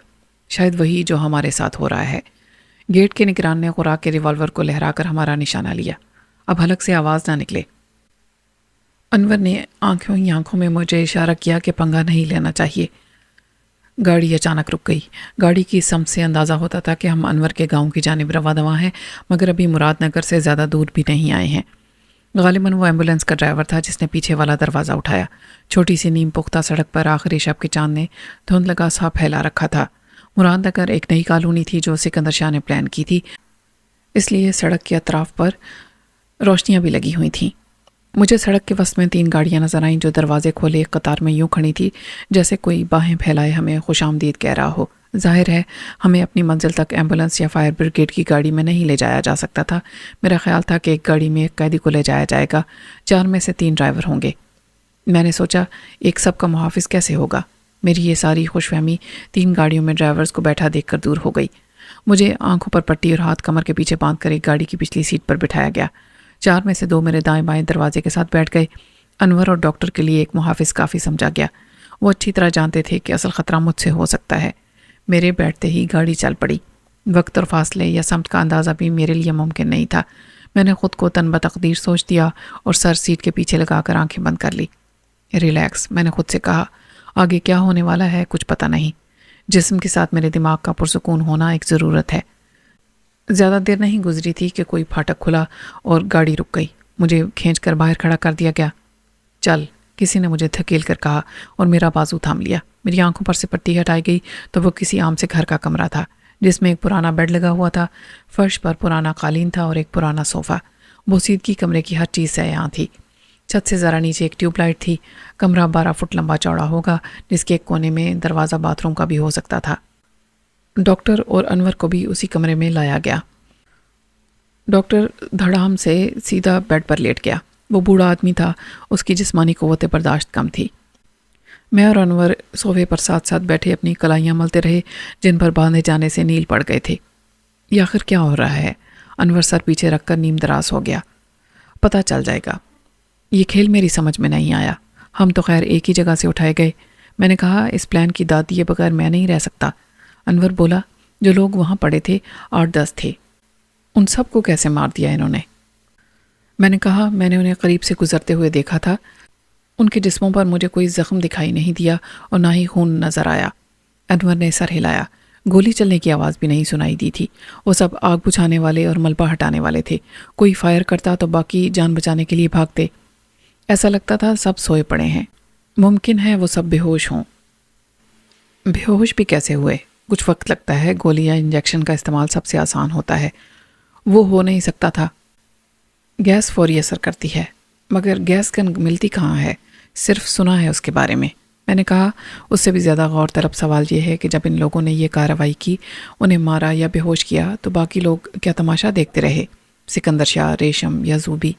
شاید وہی جو ہمارے ساتھ ہو رہا ہے۔ گیٹ کے نگران نے خوراک کے ریوالور کو لہرا کر ہمارا نشانہ لیا۔ اب حلق سے آواز نہ نکلے۔ انور نے آنکھوں میں مجھے اشارہ کیا کہ پنگا نہیں لینا چاہیے۔ گاڑی اچانک رک گئی۔ گاڑی کی سمت سے اندازہ ہوتا تھا کہ ہم انور کے گاؤں کی جانب رواں دواں ہیں، مگر ابھی مراد نگر سے زیادہ دور بھی نہیں آئے ہیں۔ غالباً وہ ایمبولینس کا ڈرائیور تھا جس نے پیچھے والا دروازہ اٹھایا۔ چھوٹی سی نیم پختہ سڑک پر آخری شب کے چاند نے دھند لگا سا پھیلا رکھا تھا۔ مراد نگر ایک نئی کالونی تھی جو سکندر شاہ نے پلان کی تھی، اس لیے سڑک کے اطراف پر روشنیاں بھی لگی ہوئی تھیں۔ مجھے سڑک کے وسط میں 3 گاڑیاں نظر آئیں جو دروازے کھولے ایک قطار میں یوں کھڑی تھی جیسے کوئی باہیں پھیلائے ہمیں خوش آمدید کہہ رہا ہو۔ ظاہر ہے ہمیں اپنی منزل تک ایمبولینس یا فائر بریگیڈ کی گاڑی میں نہیں لے جایا جا سکتا تھا۔ میرا خیال تھا کہ ایک گاڑی میں ایک قیدی کو لے جایا جائے گا، 4 میں سے 3 ڈرائیور ہوں گے۔ میں نے سوچا ایک سب کا محافظ کیسے ہوگا؟ میری یہ ساری خوش فہمی 3 گاڑیوں میں ڈرائیورز کو بیٹھا دیکھ کر دور ہو گئی۔ مجھے آنکھوں پر پٹی اور ہاتھ کمر کے پیچھے باندھ کر ایک گاڑی کی پچھلی سیٹ پر بٹھایا گیا۔ 4 میں سے 2 میرے دائیں بائیں دروازے کے ساتھ بیٹھ گئے۔ انور اور ڈاکٹر کے لیے ایک محافظ کافی سمجھا گیا۔ وہ اچھی طرح جانتے تھے کہ اصل خطرہ مجھ سے ہو سکتا ہے۔ میرے بیٹھتے ہی گاڑی چل پڑی۔ وقت اور فاصلے یا سمت کا اندازہ بھی میرے لیے ممکن نہیں تھا۔ میں نے خود کو تن بتقدیر سوچ دیا اور سر سیٹ کے پیچھے لگا کر آنکھیں بند کر لی۔ ریلیکس، میں نے خود سے کہا، آگے کیا ہونے والا ہے کچھ پتہ نہیں۔ جسم کے ساتھ میرے دماغ کا پرسکون ہونا ایک ضرورت ہے۔ زیادہ دیر نہیں گزری تھی کہ کوئی پھاٹک کھلا اور گاڑی رک گئی۔ مجھے کھینچ کر باہر کھڑا کر دیا گیا۔ چل، کسی نے مجھے دھکیل کر کہا اور میرا بازو تھام لیا۔ میری آنکھوں پر سے پٹی ہٹائی گئی تو وہ کسی عام سے گھر کا کمرہ تھا جس میں ایک پرانا بیڈ لگا ہوا تھا، فرش پر پرانا قالین تھا اور ایک پرانا صوفہ۔ بوسیدگی کمرے کی ہر چیز سے یہاں تھی۔ چھت سے ذرا نیچے ایک ٹیوب لائٹ تھی۔ کمرہ 12 فٹ لمبا چوڑا ہوگا، جس کے ایک کونے میں دروازہ باتھ روم کا بھی ہو سکتا تھا۔ ڈاکٹر اور انور کو بھی اسی کمرے میں لایا گیا۔ ڈاکٹر دھڑام سے سیدھا بیڈ پر لیٹ گیا۔ وہ بوڑھا آدمی تھا، اس کی جسمانی قوت برداشت کم تھی۔ میں اور انور صوفے پر ساتھ ساتھ بیٹھے اپنی کلائیاں ملتے رہے جن پر باندھے جانے سے نیل پڑ گئے تھے۔ یہ آخر کیا ہو رہا ہے؟ انور سر پیچھے رکھ کر نیم دراز ہو گیا۔ پتہ چل جائے گا۔ یہ کھیل میری سمجھ میں نہیں آیا۔ ہم تو خیر ایک ہی جگہ سے اٹھائے گئے۔ میں نے کہا اس پلان کی داد دیے بغیر میں نہیں رہ سکتا۔ انور بولا، جو لوگ وہاں پڑے تھے 8-10 تھے، ان سب کو کیسے مار دیا انہوں نے؟ میں نے کہا میں نے انہیں قریب سے گزرتے ہوئے دیکھا تھا۔ ان کے جسموں پر مجھے کوئی زخم دکھائی نہیں دیا اور نہ ہی خون نظر آیا۔ انور نے سر ہلایا۔ گولی چلنے کی آواز بھی نہیں سنائی دی تھی۔ وہ سب آگ بجھانے والے اور ملبہ ہٹانے والے تھے۔ کوئی فائر کرتا تو باقی جان بچانے کے لیے بھاگتے۔ ایسا لگتا تھا سب سوئے پڑے ہیں۔ ممکن ہے وہ سب بے ہوش ہوں۔ بے ہوش بھی کیسے ہوئے؟ کچھ وقت لگتا ہے۔ گولی یا انجیکشن کا استعمال سب سے آسان ہوتا ہے۔ وہ ہو نہیں سکتا تھا۔ گیس فوری اثر کرتی ہے، مگر گیس گن ملتی کہاں ہے؟ صرف سنا ہے اس کے بارے میں۔ میں نے کہا اس سے بھی زیادہ غور طلب سوال یہ ہے کہ جب ان لوگوں نے یہ کارروائی کی، انہیں مارا یا بے ہوش کیا، تو باقی لوگ کیا تماشا دیکھتے رہے؟ سکندر شاہ، ریشم یا زوبی؟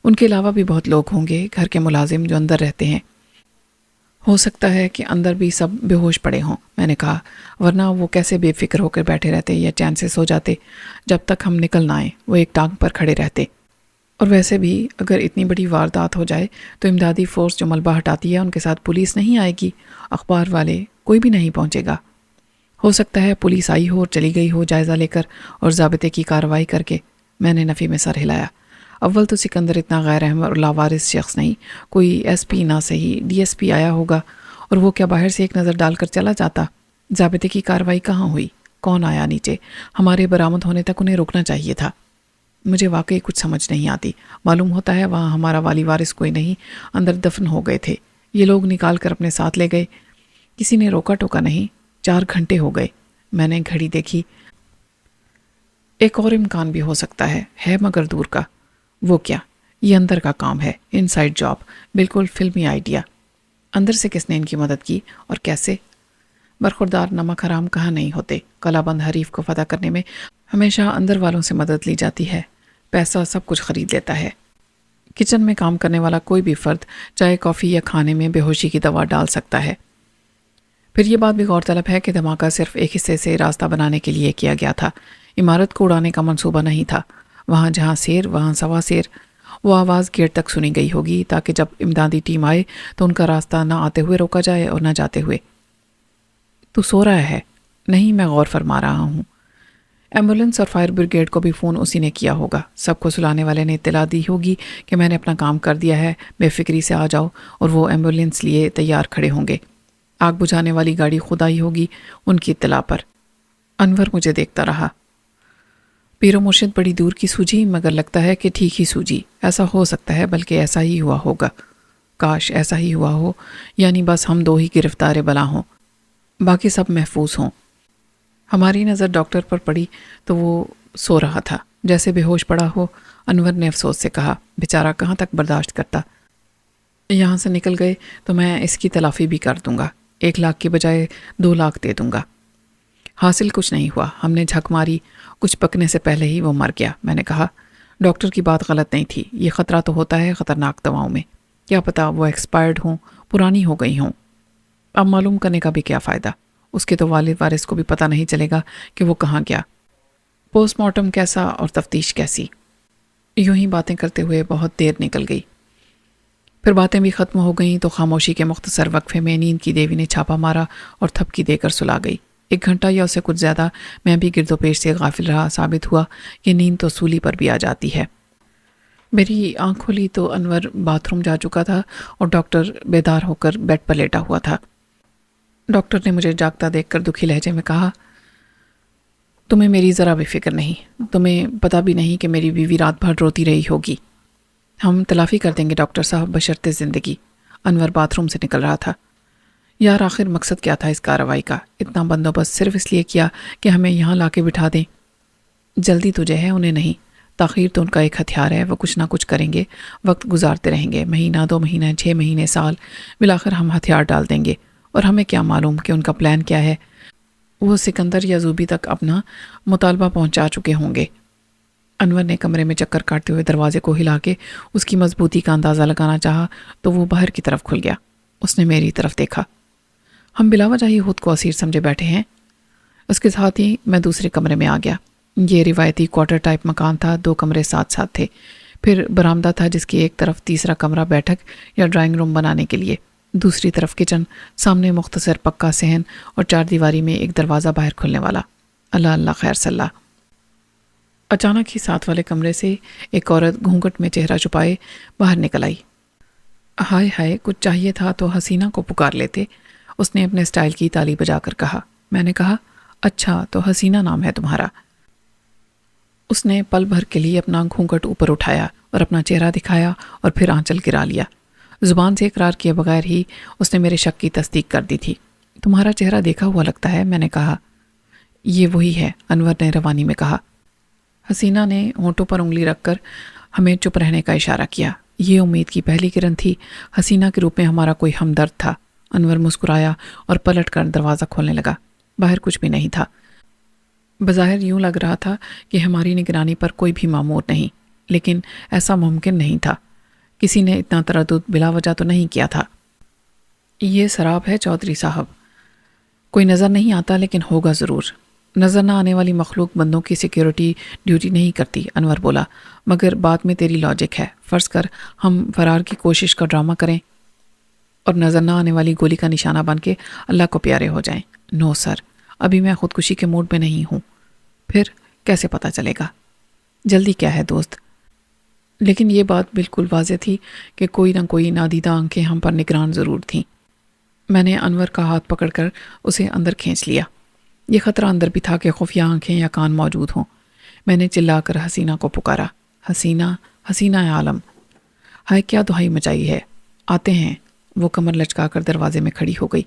ان کے علاوہ بھی بہت لوگ ہوں گے، گھر کے ملازم جو اندر رہتے ہیں۔ ہو سکتا ہے کہ اندر بھی سب بے ہوش پڑے ہوں، میں نے کہا، ورنہ وہ کیسے بے فکر ہو کر بیٹھے رہتے یا چین سے سو جاتے؟ جب تک ہم نکل نہ آئیں وہ ایک ٹانگ پر کھڑے رہتے۔ اور ویسے بھی اگر اتنی بڑی واردات ہو جائے تو امدادی فورس جو ملبہ ہٹاتی ہے ان کے ساتھ پولیس نہیں آئے گی، اخبار والے، کوئی بھی نہیں پہنچے گا۔ ہو سکتا ہے پولیس آئی ہو اور چلی گئی ہو جائزہ لے کر اور ضابطے کی کارروائی کر کے۔ میں نے نفی میں سر ہلایا۔ اول تو سکندر اتنا غیر اہم اور لاوارث شخص نہیں، کوئی ایس پی نہ صحیح ڈی ایس پی آیا ہوگا، اور وہ کیا باہر سے ایک نظر ڈال کر چلا جاتا؟ ضابطے کی کارروائی کہاں ہوئی؟ کون آیا نیچے؟ ہمارے برآمد ہونے تک انہیں روکنا چاہیے تھا۔ مجھے واقعی کچھ سمجھ نہیں آتی۔ معلوم ہوتا ہے وہاں ہمارا والی وارث کوئی نہیں، اندر دفن ہو گئے تھے، یہ لوگ نکال کر اپنے ساتھ لے گئے، کسی نے روکا ٹوکا نہیں۔ 4 گھنٹے ہو گئے۔ میں نے گھڑی دیکھی۔ ایک اور امکان بھی ہو سکتا ہے مگر دور کا۔ وہ کیا؟ یہ اندر کا کام ہے، ان سائڈ جاب، بالکل فلمی آئیڈیا۔ اندر سے کس نے ان کی مدد کی اور کیسے؟ برخوردار نمک حرام کہاں نہیں ہوتے۔ کلا بند حریف کو فتح کرنے میں ہمیشہ اندر والوں سے مدد لی جاتی ہے۔ پیسہ سب کچھ خرید لیتا ہے۔ کچن میں کام کرنے والا کوئی بھی فرد چائے کافی یا کھانے میں بے ہوشی کی دوا ڈال سکتا ہے۔ پھر یہ بات بھی غور طلب ہے کہ دھماکہ صرف ایک حصے سے راستہ بنانے کے لیے کیا گیا تھا، عمارت کو اڑانے کا منصوبہ نہیں تھا۔ وہاں جہاں سیر وہاں سوا سیر۔ وہ آواز گیٹ تک سنی گئی ہوگی تاکہ جب امدادی ٹیم آئے تو ان کا راستہ نہ آتے ہوئے روکا جائے اور نہ جاتے ہوئے۔ تو سو رہا ہے؟ نہیں، میں غور فرما رہا ہوں۔ ایمبولینس اور فائر بریگیڈ کو بھی فون اسی نے کیا ہوگا۔ سب کو سلانے والے نے اطلاع دی ہوگی کہ میں نے اپنا کام کر دیا ہے، بے فکری سے آ جاؤ، اور وہ ایمبولینس لیے تیار کھڑے ہوں گے۔ آگ بجھانے والی گاڑی خود آئی ہوگی ان کی اطلاع پر۔ انور مجھے دیکھتا رہا۔ پیر و مرشد بڑی دور کی سوجھی، مگر لگتا ہے کہ ٹھیک ہی سوجھی۔ ایسا ہو سکتا ہے، بلکہ ایسا ہی ہوا ہوگا۔ کاش ایسا ہی ہوا ہو، یعنی بس ہم 2 ہی گرفتار بلا ہوں، باقی سب محفوظ ہوں۔ ہماری نظر ڈاکٹر پر پڑی تو وہ سو رہا تھا، جیسے بے ہوش پڑا ہو۔ انور نے افسوس سے کہا، بیچارہ کہاں تک برداشت کرتا۔ یہاں سے نکل گئے تو میں اس کی تلافی بھی کر دوں گا، 1 لاکھ کی بجائے 2 لاکھ دے دوں گا۔ حاصل کچھ نہیں ہوا۔ ہم نے جھک ماری، کچھ پکنے سے پہلے ہی وہ مر گیا۔ میں نے کہا، ڈاکٹر کی بات غلط نہیں تھی، یہ خطرہ تو ہوتا ہے خطرناک دواؤں میں، کیا پتا وہ ایکسپائرڈ ہوں، پرانی ہو گئی ہوں۔ اب معلوم کرنے کا بھی کیا فائدہ؟ اس کے تو والد وارث کو بھی پتہ نہیں چلے گا کہ وہ کہاں گیا۔ پوسٹ مارٹم کیسا اور تفتیش کیسی؟ یوں ہی باتیں کرتے ہوئے بہت دیر نکل گئی۔ پھر باتیں بھی ختم ہو گئیں تو خاموشی کے مختصر وقفے میں نیند کی دیوی نے چھاپا مارا اور تھپکی دے کر سلا گئی۔ 1 گھنٹہ یا اسے کچھ زیادہ میں بھی گرد و پیش سے غافل رہا۔ ثابت ہوا کہ نیند تو سولی پر بھی آ جاتی ہے۔ میری آنکھ کھلی تو انور باتھ روم جا چکا تھا اور ڈاکٹر بیدار ہو کر بیڈ پر لیٹا ہوا تھا۔ ڈاکٹر نے مجھے جاگتا دیکھ کر دکھی لہجے میں کہا، تمہیں میری ذرا بھی فکر نہیں، تمہیں پتہ بھی نہیں کہ میری بیوی رات بھر روتی رہی ہوگی۔ ہم تلافی کر دیں گے ڈاکٹر صاحب، بشرط زندگی۔ انور باتھ روم سے نکل رہا تھا۔ یار آخر مقصد کیا تھا اس کارروائی کا؟ اتنا بندوبست صرف اس لیے کیا کہ ہمیں یہاں لا کے بٹھا دیں؟ جلدی تجھے ہے، انہیں نہیں۔ تاخیر تو ان کا ایک ہتھیار ہے، وہ کچھ نہ کچھ کریں گے، وقت گزارتے رہیں گے، مہینہ 2 مہینے 6 مہینے سال، بالآخر ہم ہتھیار ڈال دیں گے، اور ہمیں کیا معلوم کہ ان کا پلان کیا ہے۔ وہ سکندر یا زوبی تک اپنا مطالبہ پہنچا چکے ہوں گے۔ انور نے کمرے میں چکر کاٹتے ہوئے دروازے کو ہلا کے اس کی مضبوطی کا اندازہ لگانا چاہا تو وہ باہر کی طرف کھل گیا۔ اس نے میری طرف دیکھا۔ ہم بلا وجہ ہی خود کو اسیر سمجھے بیٹھے ہیں۔ اس کے ساتھ ہی میں دوسرے کمرے میں آ گیا۔ یہ روایتی کوارٹر ٹائپ مکان تھا، 2 کمرے ساتھ ساتھ تھے۔ پھر برآمدہ تھا جس کی ایک طرف تیسرا کمرہ بیٹھک یا ڈرائنگ روم بنانے کے لیے، دوسری طرف کچن، سامنے مختصر پکا صحن اور 4 دیواری میں ایک دروازہ باہر کھلنے والا۔ اللہ اللہ خیر صلاح۔ اچانک ہی ساتھ والے کمرے سے ایک عورت گھونگھٹ میں چہرہ چھپائے باہر نکل آئی۔ ہائے ہائے، کچھ چاہیے تھا تو حسینہ کو پکار لیتے، اس نے اپنے سٹائل کی تالی بجا کر کہا۔ میں نے کہا، اچھا تو حسینہ نام ہے تمہارا؟ اس نے پل بھر کے لیے اپنا گھونگھٹ اوپر اٹھایا اور اپنا چہرہ دکھایا اور پھر آنچل گرا لیا۔ زبان سے اقرار کیے بغیر ہی اس نے میرے شک کی تصدیق کر دی تھی۔ تمہارا چہرہ دیکھا ہوا لگتا ہے، میں نے کہا۔ یہ وہی ہے، انور نے روانی میں کہا۔ حسینہ نے ہونٹوں پر انگلی رکھ کر ہمیں چپ رہنے کا اشارہ کیا۔ یہ امید کی پہلی کرن تھی، حسینہ کے روپ میں ہمارا کوئی ہمدرد تھا۔ انور مسکرایا اور پلٹ کر دروازہ کھولنے لگا۔ باہر کچھ بھی نہیں تھا۔ بظاہر یوں لگ رہا تھا کہ ہماری نگرانی پر کوئی بھی مامور نہیں، لیکن ایسا ممکن نہیں تھا۔ کسی نے اتنا تردد بلا وجہ تو نہیں کیا تھا۔ یہ سراب ہے چودھری صاحب، کوئی نظر نہیں آتا لیکن ہوگا ضرور۔ نظر نہ آنے والی مخلوق بندوں کی سیکیورٹی ڈیوٹی نہیں کرتی، انور بولا، مگر بات میں تیری لاجک ہے۔ فرض کر ہم فرار کی کوشش کا ڈرامہ کریں اور نظر نہ آنے والی گولی کا نشانہ بن کے اللہ کو پیارے ہو جائیں۔ نو سر، ابھی میں خودکشی کے موڈ میں نہیں ہوں۔ پھر کیسے پتہ چلے گا؟ جلدی کیا ہے دوست؟ لیکن یہ بات بالکل واضح تھی کہ کوئی نہ کوئی نادیدہ آنکھیں ہم پر نگران ضرور تھیں۔ میں نے انور کا ہاتھ پکڑ کر اسے اندر کھینچ لیا۔ یہ خطرہ اندر بھی تھا کہ خفیہ آنکھیں یا کان موجود ہوں۔ میں نے چلا کر حسینہ کو پکارا، حسینہ، حسینہ عالم، ہائے کیا دہائی مچائی ہے، آتے ہیں۔ وہ کمر لچکا کر دروازے میں کھڑی ہو گئی۔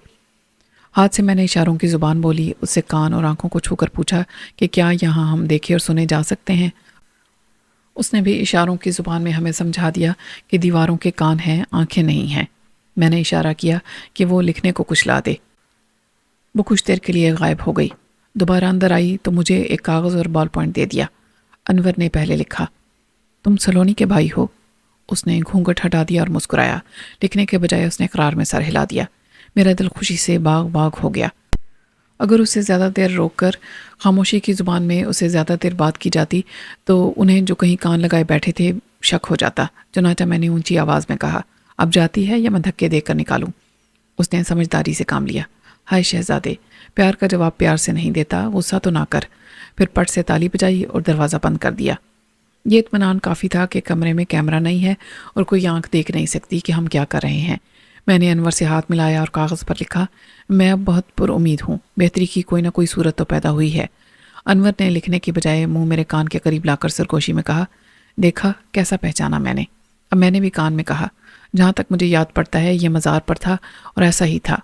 ہاتھ سے میں نے اشاروں کی زبان بولی، اس سے کان اور آنکھوں کو چھو کر پوچھا کہ کیا یہاں ہم دیکھے اور سنے جا سکتے ہیں؟ اس نے بھی اشاروں کی زبان میں ہمیں سمجھا دیا کہ دیواروں کے کان ہیں، آنکھیں نہیں ہیں۔ میں نے اشارہ کیا کہ وہ لکھنے کو کچھ لا دے۔ وہ کچھ دیر کے لیے غائب ہو گئی۔ دوبارہ اندر آئی تو مجھے ایک کاغذ اور بال پوائنٹ دے دیا۔ انور نے پہلے لکھا، تم سلونی کے بھائی ہو؟ اس نے گھونگھٹ ہٹا دیا اور مسکرایا۔ لکھنے کے بجائے اس نے اقرار میں سر ہلا دیا۔ میرا دل خوشی سے باغ باغ ہو گیا۔ اگر اسے زیادہ دیر روک کر خاموشی کی زبان میں اسے زیادہ دیر بات کی جاتی تو انہیں جو کہیں کان لگائے بیٹھے تھے شک ہو جاتا۔ چنانچہ میں نے اونچی آواز میں کہا، اب جاتی ہے یا میں دھکے دے کر نکالوں؟ اس نے سمجھداری سے کام لیا۔ ہائے شہزادے، پیار کا جواب پیار سے نہیں دیتا، غصہ تو نہ کر۔ پھر پٹ سے تالی بجائی اور دروازہ بند کر دیا۔ یہ اطمینان کافی تھا کہ کمرے میں کیمرہ نہیں ہے اور کوئی آنکھ دیکھ نہیں سکتی کہ ہم کیا کر رہے ہیں۔ میں نے انور سے ہاتھ ملایا اور کاغذ پر لکھا، میں اب بہت پر امید ہوں، بہتری کی کوئی نہ کوئی صورت تو پیدا ہوئی ہے۔ انور نے لکھنے کی بجائے منہ میرے کان کے قریب لا کر سرگوشی میں کہا، دیکھا کیسا پہچانا میں نے؟ اب میں نے بھی کان میں کہا، جہاں تک مجھے یاد پڑتا ہے یہ مزار پر تھا اور ایسا ہی تھا۔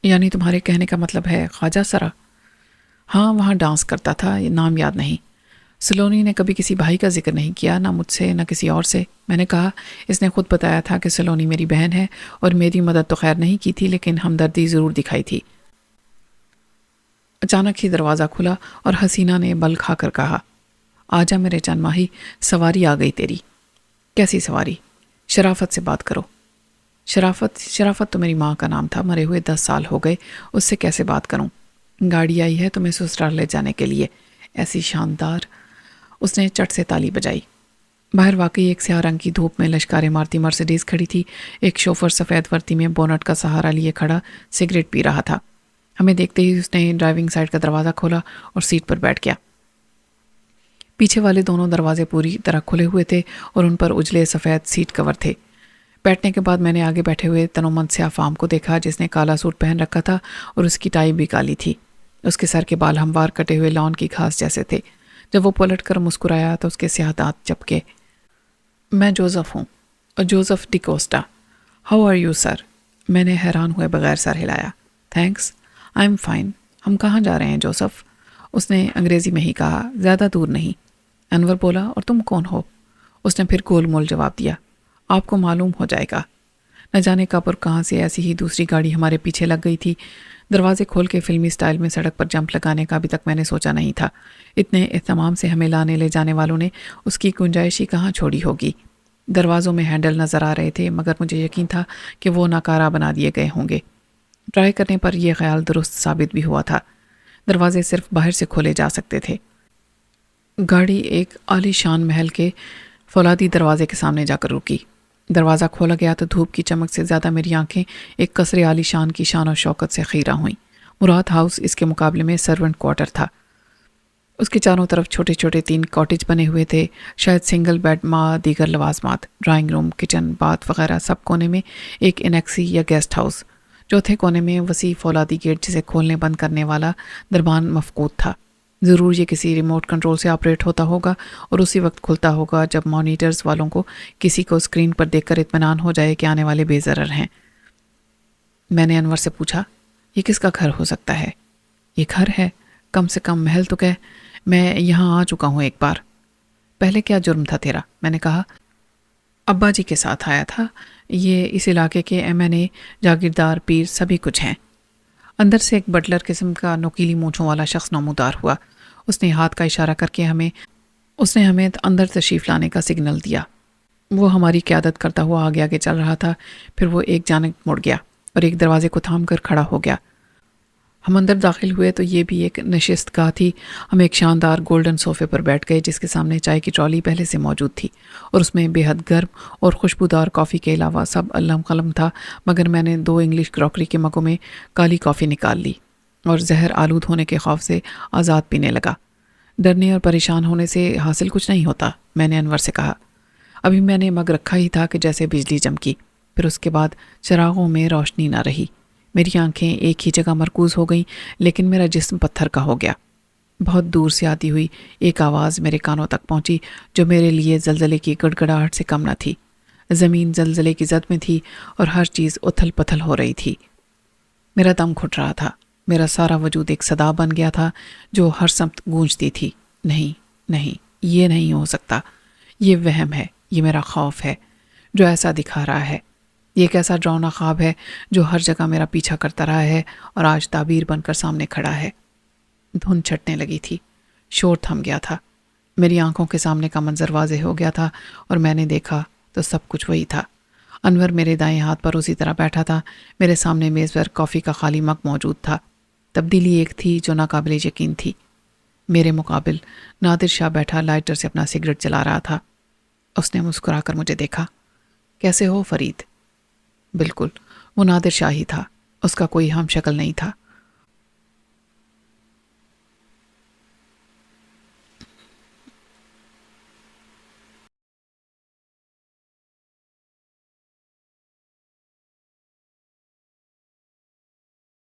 یعنی تمہارے کہنے کا مطلب ہے خواجہ سرا؟ ہاں، وہاں ڈانس کرتا تھا، یہ نام یاد نہیں۔ سلونی نے کبھی کسی بھائی کا ذکر نہیں کیا، نہ مجھ سے نہ کسی اور سے۔ میں نے کہا، اس نے خود بتایا تھا کہ سلونی میری بہن ہے اور میری مدد تو خیر نہیں کی تھی لیکن ہمدردی ضرور دکھائی تھی۔ اچانک ہی دروازہ کھلا اور حسینہ نے بل کھا کر کہا، آجا میرے چند ماہی، سواری آ گئی تیری۔ کیسی سواری؟ شرافت سے بات کرو۔ شرافت تو میری ماں کا نام تھا، مرے ہوئے 10 سال ہو گئے، اس سے کیسے بات کروں؟ گاڑی آئی ہے تمہیں سسرال لے جانے کے لیے، ایسی شاندار۔ اس نے چٹ سے تالی بجائی۔ باہر واقعی ایک سیاہ رنگ کی دھوپ میں لشکاریں مارتی مرسیڈیز کھڑی تھی۔ ایک شوفر سفید ورتی میں بونٹ کا سہارا لیے کھڑا سگریٹ پی رہا تھا۔ ہمیں دیکھتے ہی اس نے ڈرائیونگ سائیڈ کا دروازہ کھولا اور سیٹ پر بیٹھ گیا۔ پیچھے والے دونوں دروازے پوری طرح کھلے ہوئے تھے اور ان پر اجلے سفید سیٹ کور تھے۔ بیٹھنے کے بعد میں نے آگے بیٹھے ہوئے تنومند سیاہ فام کو دیکھا جس نے کالا سوٹ پہن رکھا تھا اور اس کی ٹائی بھی کالی تھی۔ اس کے سر کے بال ہموار کٹے ہوئے لان کی گھاس جیسے تھے۔ جب وہ پلٹ کر مسکرایا تو اس کے سیاہ دانت چپکے۔ میں جوزف ہوں، Joseph D'Costa. How are you sir? میں نے حیران ہوئے بغیر سر ہلایا۔ Thanks, I am fine. ہم کہاں جا رہے ہیں جوزف؟ اس نے انگریزی میں ہی کہا، زیادہ دور نہیں۔ انور بولا، اور تم کون ہو؟ اس نے پھر گول مول جواب دیا، آپ کو معلوم ہو جائے گا۔ نہ جانے کب اور کہاں سے ایسی ہی دوسری گاڑی ہمارے پیچھے لگ گئی تھی۔ دروازے کھول کے فلمی سٹائل میں سڑک پر جمپ لگانے کا ابھی تک میں نے سوچا نہیں تھا۔ اتنے اہتمام سے ہمیں لانے لے جانے والوں نے اس کی گنجائش ہی کہاں چھوڑی ہوگی۔ دروازوں میں ہینڈل نظر آ رہے تھے مگر مجھے یقین تھا کہ وہ ناکارہ بنا دیے گئے ہوں گے۔ ٹرائی کرنے پر یہ خیال درست ثابت بھی ہوا تھا۔ دروازے صرف باہر سے کھولے جا سکتے تھے۔ گاڑی ایک عالی شان محل کے فولادی دروازے کے سامنے جا کر رکی۔ دروازہ کھولا گیا تو دھوپ کی چمک سے زیادہ میری آنکھیں ایک قصر عالی شان کی شان و شوکت سے خیرہ ہوئیں۔ مراد ہاؤس اس کے مقابلے میں سرونٹ کوارٹر تھا۔ اس کے چاروں طرف چھوٹے چھوٹے 3 کاٹیج بنے ہوئے تھے، شاید سنگل بیڈ ماں دیگر لوازمات، ڈرائنگ روم، کچن، باتھ وغیرہ۔ سب کونے میں ایک انیکسی یا گیسٹ ہاؤس۔ چوتھے کونے میں وسیع فولادی گیٹ جسے کھولنے بند کرنے والا دربان مفقود تھا۔ ضرور یہ کسی ریموٹ کنٹرول سے آپریٹ ہوتا ہوگا اور اسی وقت کھلتا ہوگا جب مانیٹرز والوں کو کسی کو اسکرین پر دیکھ کر اطمینان ہو جائے کہ آنے والے بے ضرر ہیں۔ میں نے انور سے پوچھا، یہ کس کا گھر ہو سکتا ہے؟ یہ گھر ہے، کم سے کم محل تو کہہ، میں یہاں آ چکا ہوں ایک بار۔ پہلے کیا جرم تھا تیرا؟ میں نے کہا، ابا جی کے ساتھ آیا تھا، یہ اس علاقے کے MNA، جاگیردار، پیر سبھی کچھ ہیں۔ اندر سے ایک بٹلر قسم کا نوکیلی مونچھوں والا شخص نمودار ہوا۔ اس نے ہاتھ کا اشارہ کر کے ہمیں اندر تشریف لانے کا سگنل دیا۔ وہ ہماری قیادت کرتا ہوا آگے آگے چل رہا تھا، پھر وہ ایک جانب مڑ گیا اور ایک دروازے کو تھام کر کھڑا ہو گیا۔ ہم اندر داخل ہوئے تو یہ بھی ایک نشست گاہ تھی۔ ہم ایک شاندار گولڈن صوفے پر بیٹھ گئے جس کے سامنے چائے کی ٹرالی پہلے سے موجود تھی اور اس میں بے حد گرم اور خوشبودار کافی کے علاوہ سب علم قلم تھا، مگر میں نے 2 انگلش کراکری کے مگوں میں کالی کافی نکال لی اور زہر آلود ہونے کے خوف سے آزاد پینے لگا۔ ڈرنے اور پریشان ہونے سے حاصل کچھ نہیں ہوتا، میں نے انور سے کہا۔ ابھی میں نے مگ رکھا ہی تھا کہ جیسے بجلی چمکی، پھر اس کے بعد چراغوں میں روشنی نہ رہی۔ میری آنکھیں ایک ہی جگہ مرکوز ہو گئیں، لیکن میرا جسم پتھر کا ہو گیا۔ بہت دور سے آتی ہوئی ایک آواز میرے کانوں تک پہنچی جو میرے لیے زلزلے کی گڑگڑاہٹ سے کم نہ تھی۔ زمین زلزلے کی زد میں تھی اور ہر چیز اتھل پتھل ہو رہی تھی۔ میرا دم گھٹ رہا تھا، میرا سارا وجود ایک صدا بن گیا تھا جو ہر سمت گونجتی تھی۔ نہیں نہیں، یہ نہیں ہو سکتا، یہ وہم ہے، یہ میرا خوف ہے جو ایسا دکھا رہا ہے۔ یہ ایک ایسا ڈراؤنا خواب ہے جو ہر جگہ میرا پیچھا کرتا رہا ہے اور آج تعبیر بن کر سامنے کھڑا ہے۔ دھند چھٹنے لگی تھی، شور تھم گیا تھا، میری آنکھوں کے سامنے کا منظر واضح ہو گیا تھا اور میں نے دیکھا تو سب کچھ وہی تھا۔ انور میرے دائیں ہاتھ پر اسی طرح بیٹھا تھا، میرے سامنے میز پر کافی کا خالی مگ موجود تھا۔ تبدیلی ایک تھی جو ناقابل یقین تھی۔ میرے مقابل نادر شاہ بیٹھا لائٹر سے اپنا سگریٹ جلا رہا تھا۔ اس نے مسکرا کر مجھے دیکھا۔ کیسے ہو فرید؟ بالکل وہ نادر شاہ ہی تھا، اس کا کوئی ہم شکل نہیں تھا۔